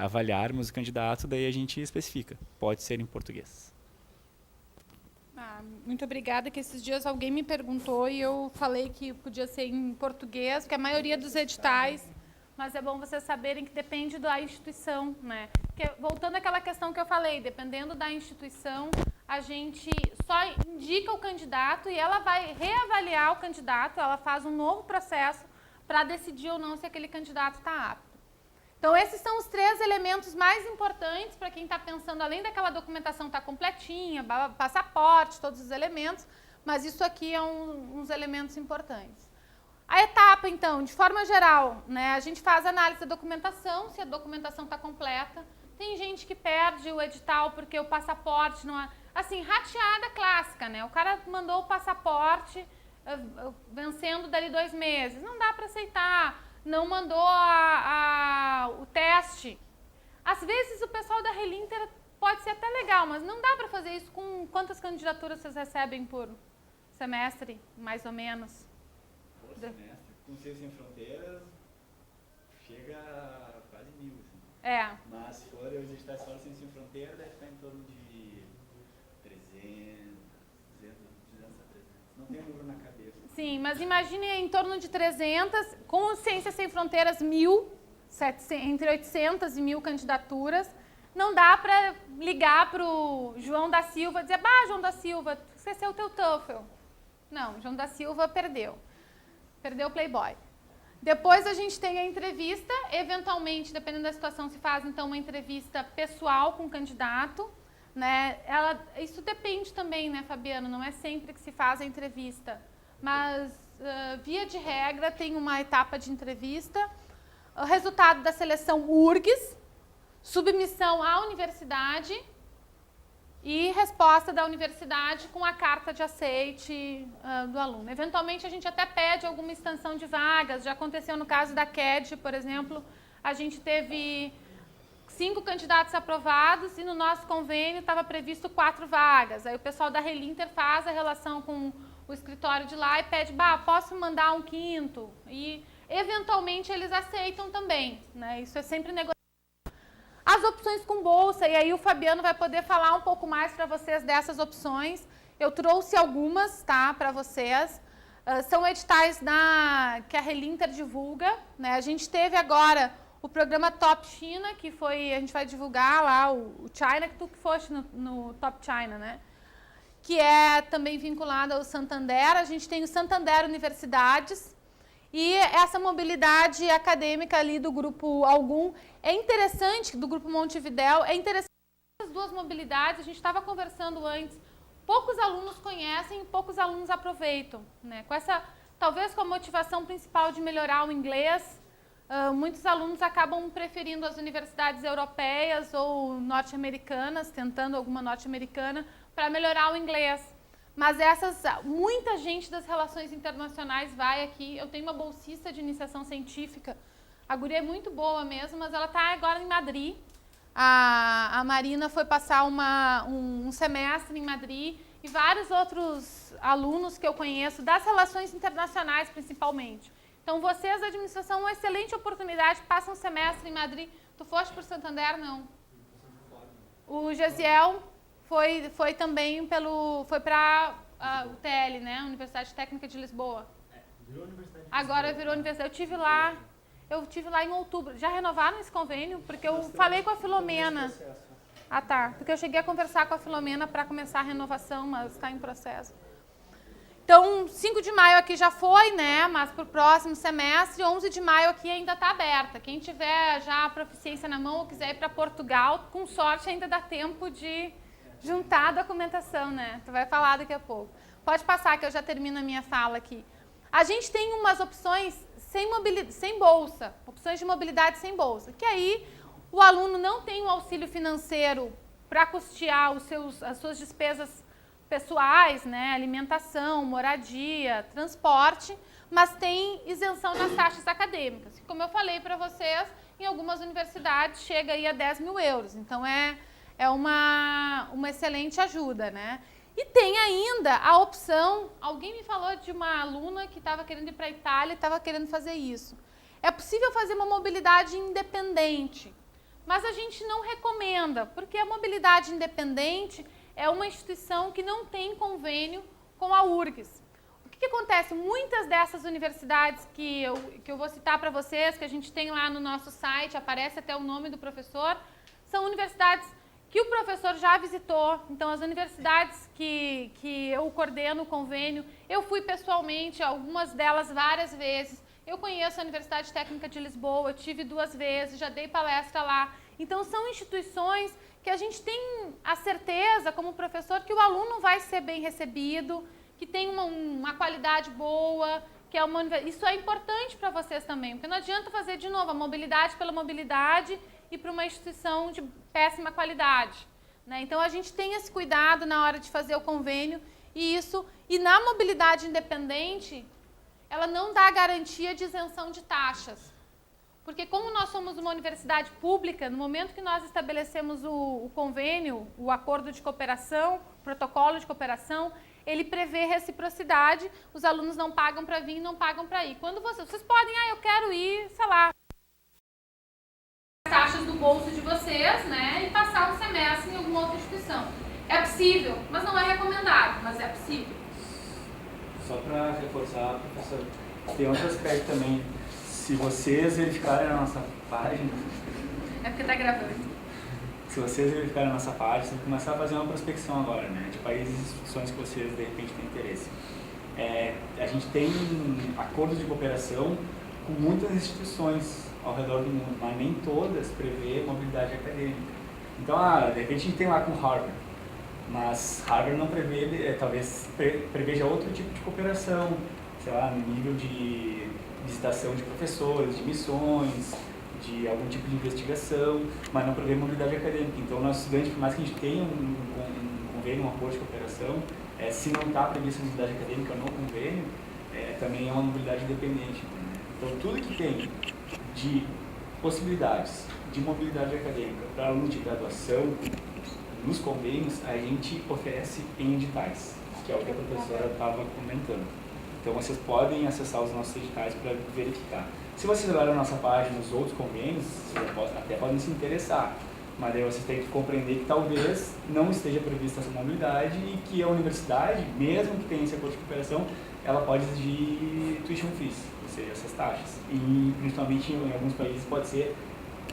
avaliarmos o candidato, daí a gente especifica, pode ser em português. Muito obrigada, que esses dias alguém me perguntou e eu falei que podia ser em português, porque a maioria dos editais, mas é bom vocês saberem que depende da instituição, né? Porque, voltando àquela questão que eu falei, dependendo da instituição, a gente só indica o candidato e ela vai reavaliar o candidato, ela faz um novo processo para decidir ou não se aquele candidato está apto. Então, esses são os 3 elementos mais importantes para quem está pensando, além daquela documentação estar completinha, passaporte, todos os elementos, mas isso aqui é uns elementos importantes. A etapa, então, de forma geral, né, a gente faz análise da documentação, se a documentação está completa. Tem gente que perde o edital porque o passaporte não é... Assim, rateada clássica, né? O cara mandou o passaporte vencendo dali 2 meses. Não dá para aceitar. Não mandou o teste. Às vezes o pessoal da Relinter pode ser até legal, mas não dá para fazer isso com quantas candidaturas vocês recebem por semestre, mais ou menos? Por semestre, com Ciências Sem Fronteiras, chega a quase 1000. Assim. Mas se for os editais fora Ciências Sem Fronteiras, deve ficar em torno de 300, 200 a 300. Não tem número na cabeça. Sim, mas imagine em torno de 300, com Ciências Sem Fronteiras, 1000, entre 800 e 1000 candidaturas. Não dá para ligar para o João da Silva e dizer, João da Silva, esqueceu o teu TOEFL. Não, João da Silva perdeu. Perdeu o Playboy. Depois a gente tem a entrevista, eventualmente, dependendo da situação, se faz então uma entrevista pessoal com o candidato. Né? Isso depende também, né, Fabiano? Não é sempre que se faz a entrevista. Mas, via de regra, tem uma etapa de entrevista, o resultado da seleção URGS, submissão à universidade e resposta da universidade com a carta de aceite do aluno. Eventualmente, a gente até pede alguma extensão de vagas. Já aconteceu no caso da CAD, por exemplo, a gente teve 5 candidatos aprovados e no nosso convênio estava previsto 4 vagas. Aí o pessoal da Relinter faz a relação com o escritório de lá e pede, posso mandar um 5º? E, eventualmente, eles aceitam também. Né? Isso é sempre negociado. As opções com bolsa, e aí o Fabiano vai poder falar um pouco mais para vocês dessas opções. Eu trouxe algumas, tá, para vocês. São editais que a Relinter divulga, né? A gente teve agora o programa Top China, que foi, a gente vai divulgar lá o China, que tu que foste no Top China, né? Que é também vinculado ao Santander. A gente tem o Santander Universidades e essa mobilidade acadêmica ali do grupo Algum. É interessante, do grupo Montevidéu, é interessante as duas mobilidades, a gente estava conversando antes, poucos alunos conhecem e poucos alunos aproveitam, né? Talvez com a motivação principal de melhorar o inglês, muitos alunos acabam preferindo as universidades europeias ou norte-americanas, tentando alguma norte-americana, para melhorar o inglês. Mas muita gente das relações internacionais vai aqui. Eu tenho uma bolsista de iniciação científica, a guria é muito boa mesmo, mas ela está agora em Madrid. A Marina foi passar um semestre em Madrid e vários outros alunos que eu conheço, das relações internacionais principalmente. Então, vocês da administração, uma excelente oportunidade, passam um semestre em Madrid. Tu foste para o Santander? Não. O Gesiel foi também foi para a UTL, né? Universidade Técnica de Lisboa. Virou Universidade de Agora virou universidade. Eu tive lá em outubro. Já renovaram esse convênio? Porque eu falei com a Filomena. Ah, tá. Porque eu cheguei a conversar com a Filomena para começar a renovação, mas está em processo. Então, 5 de maio aqui já foi, né? Mas para o próximo semestre, 11 de maio aqui ainda está aberta. Quem tiver já a proficiência na mão ou quiser ir para Portugal, com sorte ainda dá tempo de juntar a documentação, né? Tu vai falar daqui a pouco. Pode passar que eu já termino a minha fala aqui. A gente tem umas opções sem bolsa, opções de mobilidade sem bolsa, que aí o aluno não tem um auxílio financeiro para custear as suas despesas pessoais, né, alimentação, moradia, transporte, mas tem isenção nas taxas acadêmicas. Como eu falei para vocês, em algumas universidades chega aí a 10 mil euros, então é uma excelente ajuda, né? E tem ainda a opção, alguém me falou de uma aluna que estava querendo ir para a Itália e estava querendo fazer isso. É possível fazer uma mobilidade independente, mas a gente não recomenda, porque a mobilidade independente é uma instituição que não tem convênio com a URGS. O que acontece? Muitas dessas universidades que eu vou citar para vocês, que a gente tem lá no nosso site, aparece até o nome do professor, são universidades que o professor já visitou. Então, as universidades que eu coordeno o convênio, eu fui pessoalmente, algumas delas várias vezes. Eu conheço a Universidade Técnica de Lisboa, eu tive 2 vezes, já dei palestra lá. Então, são instituições que a gente tem a certeza, como professor, que o aluno vai ser bem recebido, que tem uma qualidade boa, que isso é importante para vocês também, porque não adianta fazer, de novo, a mobilidade pela mobilidade e para uma instituição de péssima qualidade, né? Então, a gente tem esse cuidado na hora de fazer o convênio e na mobilidade independente, ela não dá garantia de isenção de taxas. Porque como nós somos uma universidade pública, no momento que nós estabelecemos o convênio, o acordo de cooperação, o protocolo de cooperação, ele prevê reciprocidade, os alunos não pagam para vir e não pagam para ir. Quando vocês podem, eu quero ir, sei lá, taxas do bolso de vocês, né, e passar um semestre em alguma outra instituição. É possível, mas não é recomendado, mas é possível. Só para reforçar, professor, tem outro aspecto também. Se vocês verificarem a nossa página... É porque está gravando. Se vocês verificarem a nossa página, vocês vão começar a fazer uma prospecção agora, né, de países e instituições que vocês, de repente, têm interesse. A gente tem acordos de cooperação com muitas instituições ao redor do mundo, mas nem todas prevê mobilidade acadêmica. Então, de repente a gente tem lá com Harvard, mas Harvard não prevê, talvez preveja outro tipo de cooperação, sei lá, no nível de visitação de professores, de missões, de algum tipo de investigação, mas não prevê mobilidade acadêmica. Então, o nosso estudante, por mais que a gente tenha um convênio, um acordo de cooperação, se não está prevista mobilidade acadêmica no convênio, também é uma mobilidade independente. Né? Então, tudo que tem de possibilidades de mobilidade acadêmica para alunos de graduação, nos convênios, a gente oferece em editais, que é o que a professora estava comentando. Então, vocês podem acessar os nossos editais para verificar. Se vocês olharem a nossa página, os outros convênios, vocês até podem se interessar. Mas daí vocês têm que compreender que talvez não esteja prevista essa mobilidade e que a universidade, mesmo que tenha esse acordo de cooperação, ela pode exigir tuition fees, ou seja, essas taxas. E principalmente em alguns países pode ser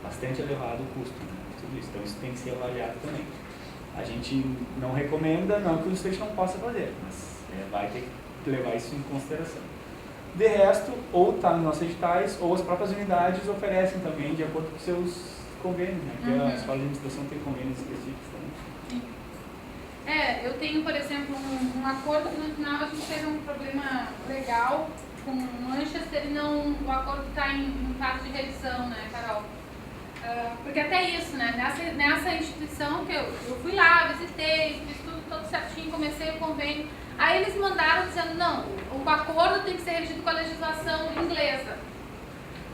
bastante elevado o custo, né, de tudo isso. Então isso tem que ser avaliado também. A gente não recomenda, não que o State não possa fazer, mas vai ter que levar isso em consideração. De resto, ou está nos nossos editais, ou as próprias unidades oferecem também de acordo com seus convênios, né? Porque a escola de administração tem convênios específicos também. Eu tenho, por exemplo, um acordo que no final a gente teve um problema legal com Manchester e o acordo está em fase de revisão, né, Carol? Porque até isso, né, nessa instituição que eu fui lá, visitei, fiz tudo todo certinho, comecei o convênio, aí eles mandaram dizendo, não, o acordo tem que ser regido com a legislação inglesa.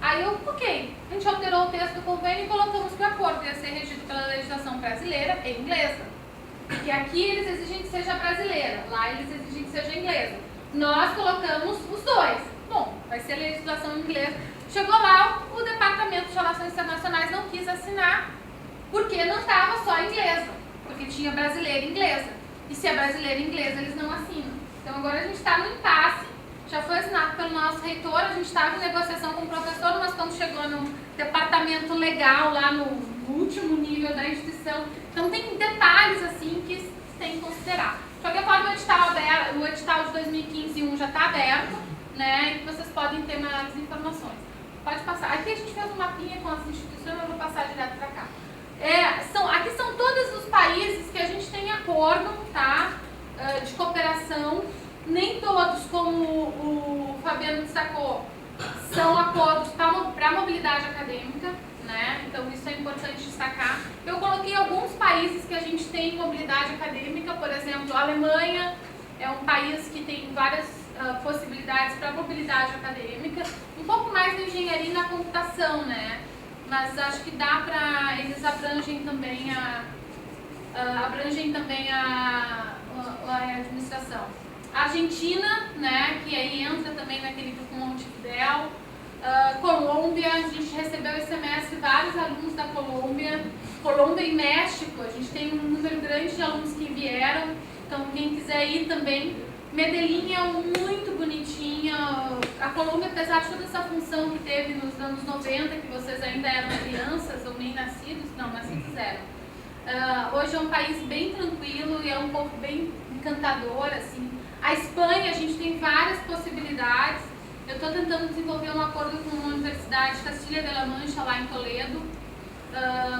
Aí eu, ok, a gente alterou o texto do convênio e colocamos que o acordo ia ser regido pela legislação brasileira e inglesa. Porque aqui eles exigem que seja brasileira, lá eles exigem que seja inglesa. Nós colocamos os dois. Bom, vai ser legislação inglesa. Chegou lá, o Departamento de Relações Internacionais não quis assinar, porque não estava só inglesa, porque tinha brasileira e inglesa. E se é brasileira e inglesa, eles não assinam. Então agora a gente está no impasse. Já foi assinado pelo nosso reitor, a gente estava em negociação com o professor, mas quando chegou no departamento legal, lá no último nível da instituição, então tem detalhes assim que tem que considerar. De qualquer forma, o edital de 2015-1 já está aberto, né, e vocês podem ter maiores informações. Pode passar. Aqui a gente fez um mapinha com as instituições, eu vou passar direto para cá. Aqui são todos os países que a gente tem acordo, tá, de cooperação. Nem todos, como o Fabiano destacou, são acordos para a mobilidade acadêmica, né? Então isso é importante destacar. Eu coloquei alguns países que a gente tem mobilidade acadêmica, por exemplo, a Alemanha é um país que tem várias possibilidades para mobilidade acadêmica, um pouco mais na engenharia e na computação, né? Mas acho que dá para, eles abrangem também a administração. A Argentina, né, que aí entra também naquele grupo Montevidéu. Colômbia, a gente recebeu esse semestre vários alunos da Colômbia. Colômbia e México, a gente tem um número grande de alunos que vieram. Então, quem quiser ir também. Medellín é muito bonitinha. A Colômbia, apesar de toda essa função que teve nos anos 90, que vocês ainda eram crianças ou nem nascidos, não, nascidos eram. Hoje é um país bem tranquilo e é um povo bem encantador, assim. A Espanha, a gente tem várias possibilidades. Eu estou tentando desenvolver um acordo com uma universidade, Castilla de la Mancha, lá em Toledo,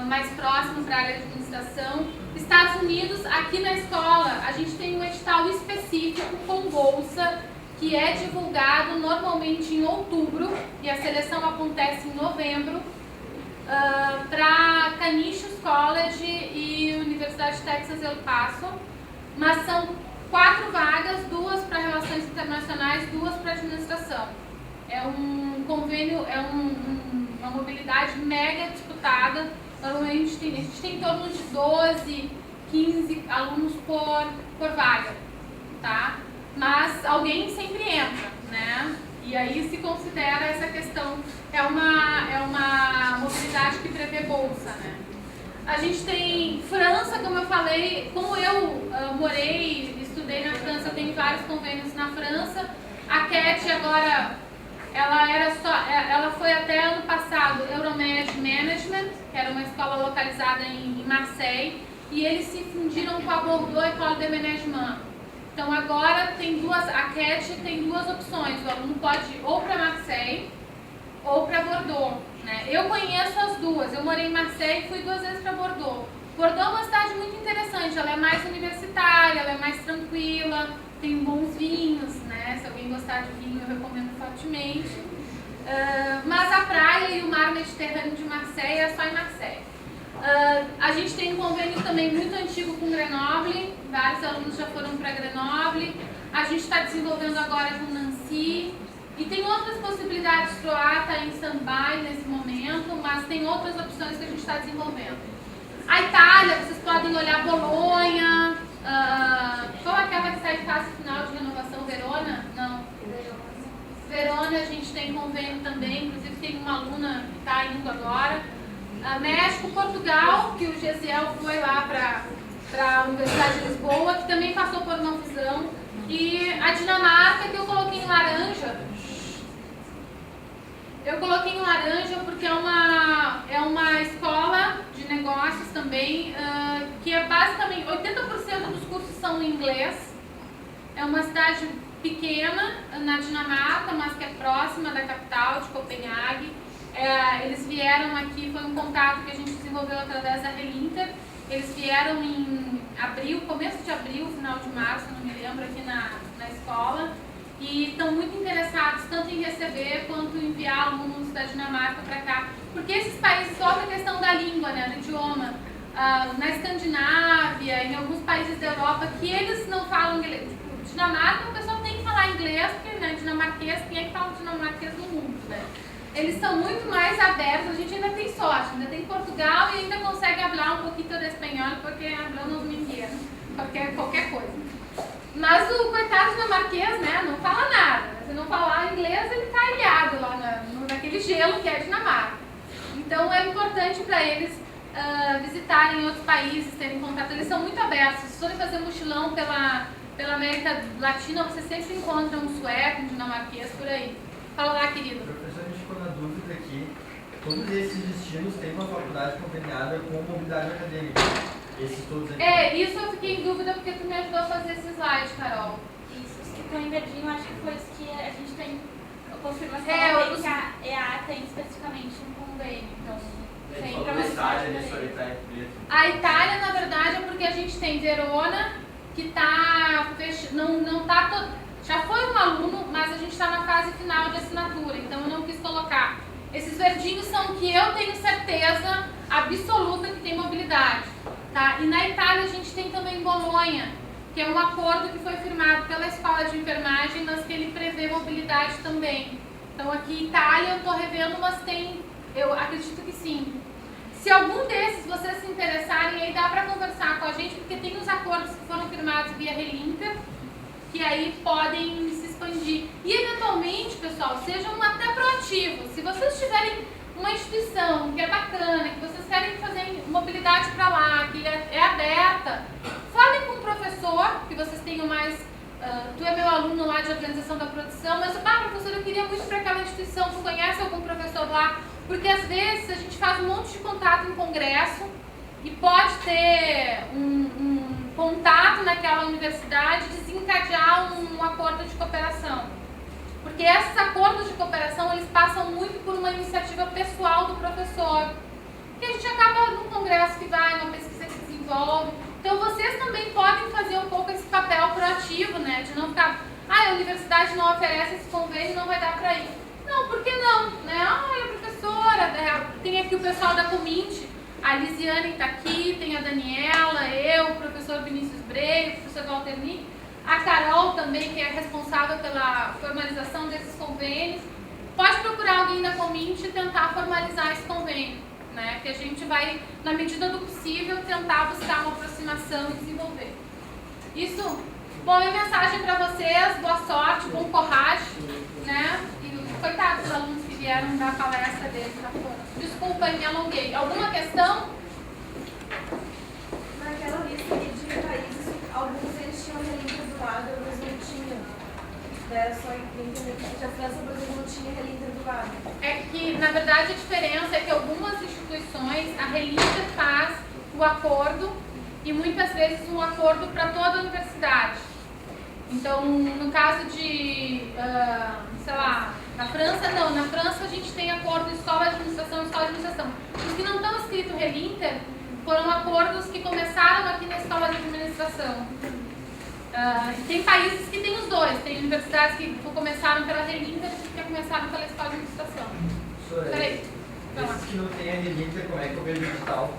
mais próximo para a área de administração. Estados Unidos, aqui na escola, a gente tem um edital específico com bolsa, que é divulgado normalmente em outubro, e a seleção acontece em novembro, para Canisius College e Universidade de Texas El Paso, mas são 4 vagas, 2 para Relações Internacionais, 2 para Administração. É um convênio, uma mobilidade mega disputada. Normalmente a gente tem em torno de 12, 15 alunos por vaga, tá? Mas alguém sempre entra, né? E aí se considera essa questão, é uma mobilidade que prevê bolsa, né? A gente tem França, como eu falei, como eu morei e estudei na França, eu tenho vários convênios na França. A CAT agora, ela foi até ano passado Euromed Management, que era uma escola localizada em Marseille, e eles se fundiram com a Bordeaux École de Management. Então agora a CAT tem 2 opções, o aluno pode ir ou para Marseille ou para Bordeaux, né? Eu conheço as duas, eu morei em Marseille e fui 2 vezes para Bordeaux. Bordeaux é uma cidade muito interessante, ela é mais universitária, ela é mais tranquila, tem bons vinhos, né? Se alguém gostar de vinho, eu recomendo fortemente. Mas a praia e o mar Mediterrâneo de Marseille é só em Marseille. A gente tem um convênio também muito antigo com Grenoble, vários alunos já foram para Grenoble. A gente está desenvolvendo agora com Nancy. E tem outras possibilidades, Troá está em stand-by nesse momento, mas tem outras opções que a gente está desenvolvendo. A Itália, vocês podem olhar Bolonha, qual é aquela que está em fase final de renovação? Verona? Não. Verona a gente tem convênio também, inclusive tem uma aluna que está indo agora. México, Portugal, que o Gesiel foi lá para a Universidade de Lisboa, que também passou por uma fusão, e a Dinamarca, que eu coloquei em laranja. Eu coloquei em laranja porque é uma escola de negócios também, que é basicamente 80% dos cursos são em inglês. É uma cidade pequena na Dinamarca, mas que é próxima da capital, de Copenhague. Eles vieram aqui, foi um contato que a gente desenvolveu através da Relinter. Eles vieram em abril, começo de abril, final de março, não me lembro, aqui na escola. E estão muito interessados tanto em receber quanto em enviar alunos da Dinamarca para cá. Porque esses países, só a questão da língua, né, do idioma, na Escandinávia, em alguns países da Europa, que eles não falam inglês. Tipo, Dinamarca, o pessoal tem que falar inglês, porque né, dinamarquês, quem é que fala dinamarquês no mundo, né? Eles são muito mais abertos, a gente ainda tem sorte, ainda tem Portugal e ainda consegue falar um pouquinho de espanhol, porque hablamos mingueiro, qualquer coisa. Mas o coitado dinamarquês, né, não fala nada. Se não falar inglês, ele está ilhado lá naquele gelo que é a Dinamarca. Então é importante para eles visitarem outros países, terem contato. Eles são muito abertos. Se forem fazer mochilão pela América Latina, você sempre encontra um sueco, um dinamarquês por aí. Fala lá, querido. Professor, a gente ficou na dúvida aqui. Todos esses destinos têm uma faculdade conveniada com mobilidade acadêmica. Esses todos aqui. Isso eu fiquei em dúvida porque tu me ajudou a fazer esse slide, Carol. Isso, os que estão em verdinho, acho que foi os que a gente tem confirmação que a EA tem especificamente um convênio. Então, tem para A Itália, na verdade, é porque a gente tem Verona, que está já foi um aluno, mas a gente está na fase final de assinatura, então eu não quis colocar. Esses verdinhos são que eu tenho certeza absoluta que tem mobilidade. Tá? E na Itália a gente tem também Bolonha, que é um acordo que foi firmado pela Escola de Enfermagem, mas que ele prevê mobilidade também. Então aqui Itália eu estou revendo, mas eu acredito que sim. Se algum desses vocês se interessarem, aí dá para conversar com a gente, porque tem os acordos que foram firmados via Relinter, que aí podem se expandir. E eventualmente, pessoal, sejam até proativos. Se vocês tiverem uma instituição que é bacana, que vocês querem fazer mobilidade para lá, que é aberta, falem com o professor, que vocês tenham mais... tu é meu aluno lá de organização da produção, mas, professor, eu queria muito para aquela instituição, tu conhece algum professor lá? Porque às vezes a gente faz um monte de contato em congresso e pode ter um contato naquela universidade, desencadear um acordo de cooperação. Porque esses acordos de cooperação, eles passam muito por uma iniciativa pessoal do professor. Que a gente acaba num congresso que vai, numa pesquisa que desenvolve. Então vocês também podem fazer um pouco esse papel proativo, né? De não ficar, a universidade não oferece esse convênio, não vai dar para ir. Não, por que não? Né? A professora, tem aqui o pessoal da Comint, a Lisiane está aqui, tem a Daniela, eu, o professor Vinícius Brei, o professor Walter Nick, a Carol também, que é responsável pela formalização desses convênios. Pode procurar alguém da Comint e tentar formalizar esse convênio, né? Que a gente vai, na medida do possível, tentar buscar uma aproximação e desenvolver. Isso, bom, minha mensagem para vocês, boa sorte, bom coragem, né? E coitados dos alunos que vieram dar a palestra deles lá fora. Desculpa, me alonguei. Alguma questão? Naquela lista de países, alguns eles tinham Relinter do lado, outros não tinham. Só entender que a França, por exemplo, não tinha Relinter do lado. É que, na verdade, a diferença é que algumas instituições, a Relinter faz o acordo e muitas vezes um acordo para toda a universidade. Então, no caso de, sei lá, na França não. Na França a gente tem acordo de escola de administração e escola de administração. Os que não estão escritos Relinter foram acordos que começaram aqui na escola de administração. Tem países que tem os dois. Tem universidades que começaram pela Relinter e que começaram pela escola de administração. Peraí. Esses que não tem a Relinter, como é que eu vejo digital?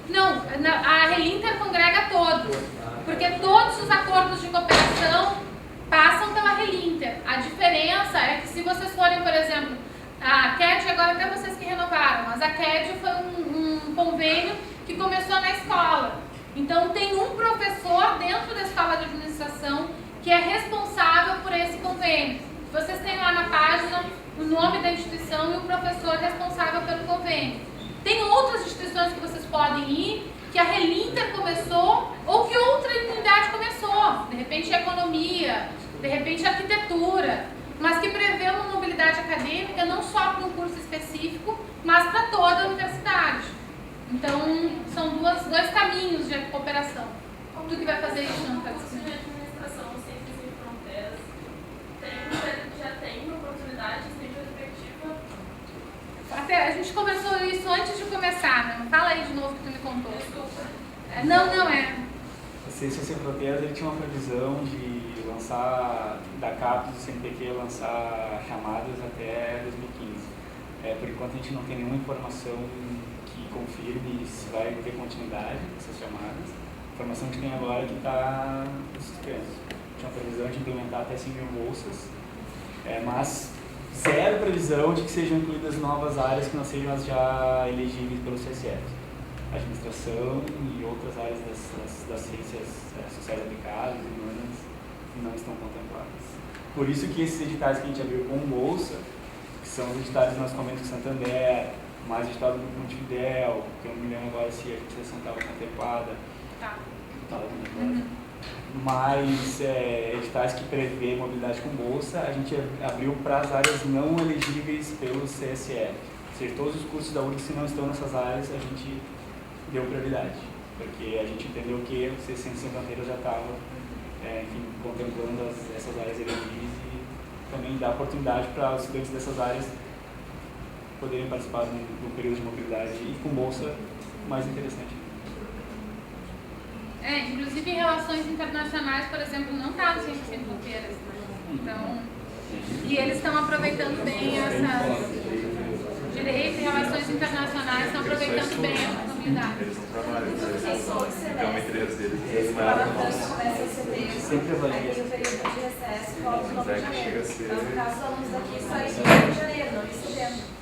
Não, a Relinter congrega todos. Porque todos os acordos de cooperação passam pela Relinter. A diferença é que se vocês forem, por exemplo, a CAD, agora até vocês que renovaram, mas a CAD foi um convênio que começou na escola. Então tem um professor dentro da escola de administração que é responsável por esse convênio. Vocês têm lá na página o nome da instituição e o professor responsável pelo convênio. Tem outras instituições que vocês podem ir, que a Relinter começou ou que outra unidade começou. De repente a economia, de repente a arquitetura, mas que prevê uma mobilidade acadêmica não só para um curso específico, mas para toda a universidade. Então, são dois caminhos de cooperação. Tu que vai fazer isso no curso de administração no Ciências Sem Fronteiras já tem uma oportunidade, tem perspectiva. Até, a gente conversou isso antes de começar, né? Fala aí de novo que tu me contou. Desculpa. Não é. A Ciências Sem Fronteiras ele tinha uma previsão de lançar, da CAPES e do CNPq, lançar chamadas até 2015. Por enquanto a gente não tem nenhuma informação que confirme se vai ter continuidade dessas chamadas. A informação que tem agora é que está suspenso. Tinha uma previsão de implementar até 5 mil bolsas, mas zero previsão de que sejam incluídas novas áreas que não sejam as já elegíveis pelo CSF. Administração e outras áreas das ciências sociais aplicadas e humanas não estão contempladas. Por isso que esses editais que a gente abriu com bolsa, que são os editais do nosso convênio com Santander, mais edital do Grupo Montevidéu, que eu não me lembro agora se a administração estava contemplada, mas editais que prevê mobilidade com bolsa, a gente abriu para as áreas não elegíveis pelo CSF. Ou seja, todos os cursos da URGS que não estão nessas áreas, a gente deu prioridade, porque a gente entendeu que o Ciências Sem Fronteiras já estava contemplando essas áreas elegíveis e também dá oportunidade para os estudantes dessas áreas poderem participar de um período de mobilidade e com bolsa mais interessante. Inclusive em relações internacionais, por exemplo, não está no Ciências Sem Fronteiras. Né? Então, e eles estão aproveitando bem essas... Direito e relações internacionais estão aproveitando bem essa mobilidade. Eles não trabalham, então entre eles O adaptante começa em setembro, Sempre avalia. aí tem o período de recesso e volta no Mas de é que chega janeiro. a ser- Então, no caso, os alunos daqui só estudam em janeiro, não em setembro.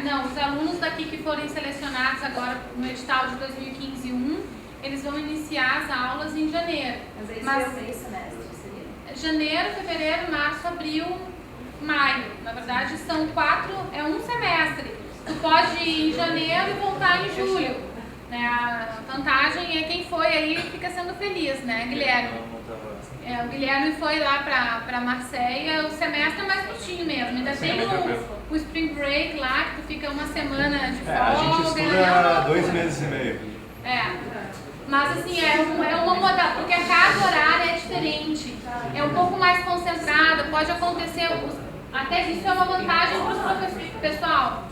Não, os alunos daqui que forem selecionados agora no edital de 2015-1, eles vão iniciar as aulas em janeiro. Mas aí Mas- seria meio semestre, seria. Janeiro, fevereiro, março, abril, maio. Na verdade, são 4, é um semestre. Tu pode ir em janeiro e voltar em julho. Né? A vantagem é quem foi aí fica sendo feliz, né, Guilherme? O Guilherme foi lá para Marseille, o semestre é mais curtinho mesmo. Ainda tem o Spring Break lá, que tu fica uma semana de folga. A gente estuda 2 meses e meio. Mas assim, é uma modalidade, porque a carga horária é diferente, é um pouco mais concentrada, pode acontecer, até isso é uma vantagem para os professores, pessoal,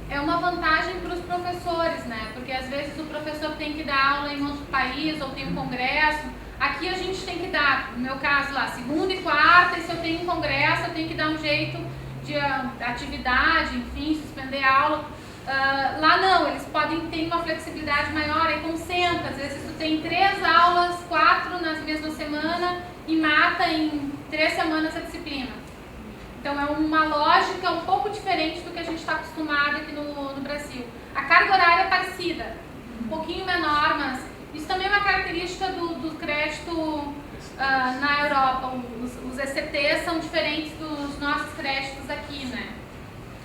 é uma vantagem para os professores, né, porque às vezes o professor tem que dar aula em outro país ou tem um congresso, aqui a gente tem que dar, no meu caso lá, segunda e quarta, e se eu tenho um congresso eu tenho que dar um jeito de atividade, enfim, suspender a aula. Lá não, eles podem ter uma flexibilidade maior, aí concentra, às vezes tu tem 3 aulas, 4 na mesma semana e mata em 3 semanas a disciplina. Então é uma lógica um pouco diferente do que a gente está acostumado aqui no Brasil. A carga horária é parecida, um pouquinho menor, mas isso também é uma característica do crédito na Europa. Os ECTs são diferentes dos nossos créditos aqui, né?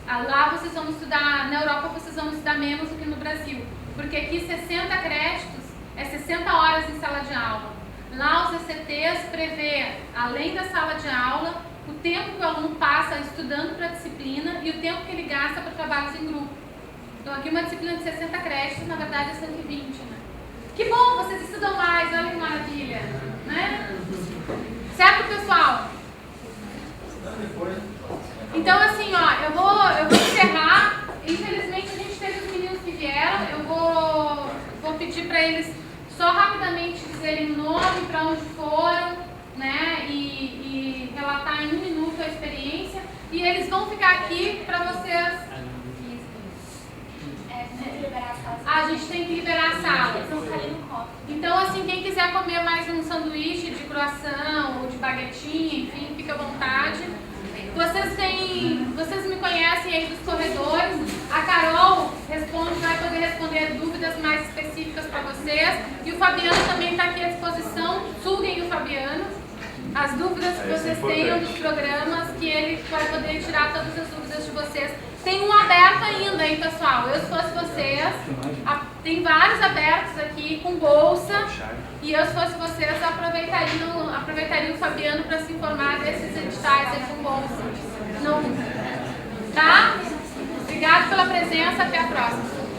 Lá vocês vão estudar, na Europa vocês vão estudar menos do que no Brasil, porque aqui 60 créditos é 60 horas em sala de aula. Lá os ECTs prevê, além da sala de aula, o tempo que o aluno passa estudando para a disciplina e o tempo que ele gasta para trabalhos em grupo. Então aqui uma disciplina de 60 créditos, na verdade é 120, né? Que bom, vocês estudam mais, olha que maravilha, né? Certo, pessoal? Então assim, ó, eu vou encerrar. Infelizmente a gente teve os meninos que vieram. Eu vou pedir para eles só rapidamente dizerem o nome, para onde foram, né? E relatar em 1 minuto a experiência. E eles vão ficar aqui para vocês. A gente tem que liberar a sala. Então, assim, quem quiser comer mais um sanduíche de croissant ou de baguetinha, enfim, fica à vontade. Vocês me conhecem aí dos corredores. A Carol vai poder responder dúvidas mais específicas para vocês. E o Fabiano também está aqui à disposição. Suguem o Fabiano. as dúvidas que Isso é vocês importante. tenham dos programas, que ele vai poder tirar todas as dúvidas de vocês. Tem um aberto ainda, hein, pessoal? Eu, se fosse vocês, tem vários abertos aqui com bolsa, e eu, se fosse vocês, aproveitaria o Fabiano para se informar desses editais aí com bolsa. Não, tá? Obrigado pela presença, até a próxima.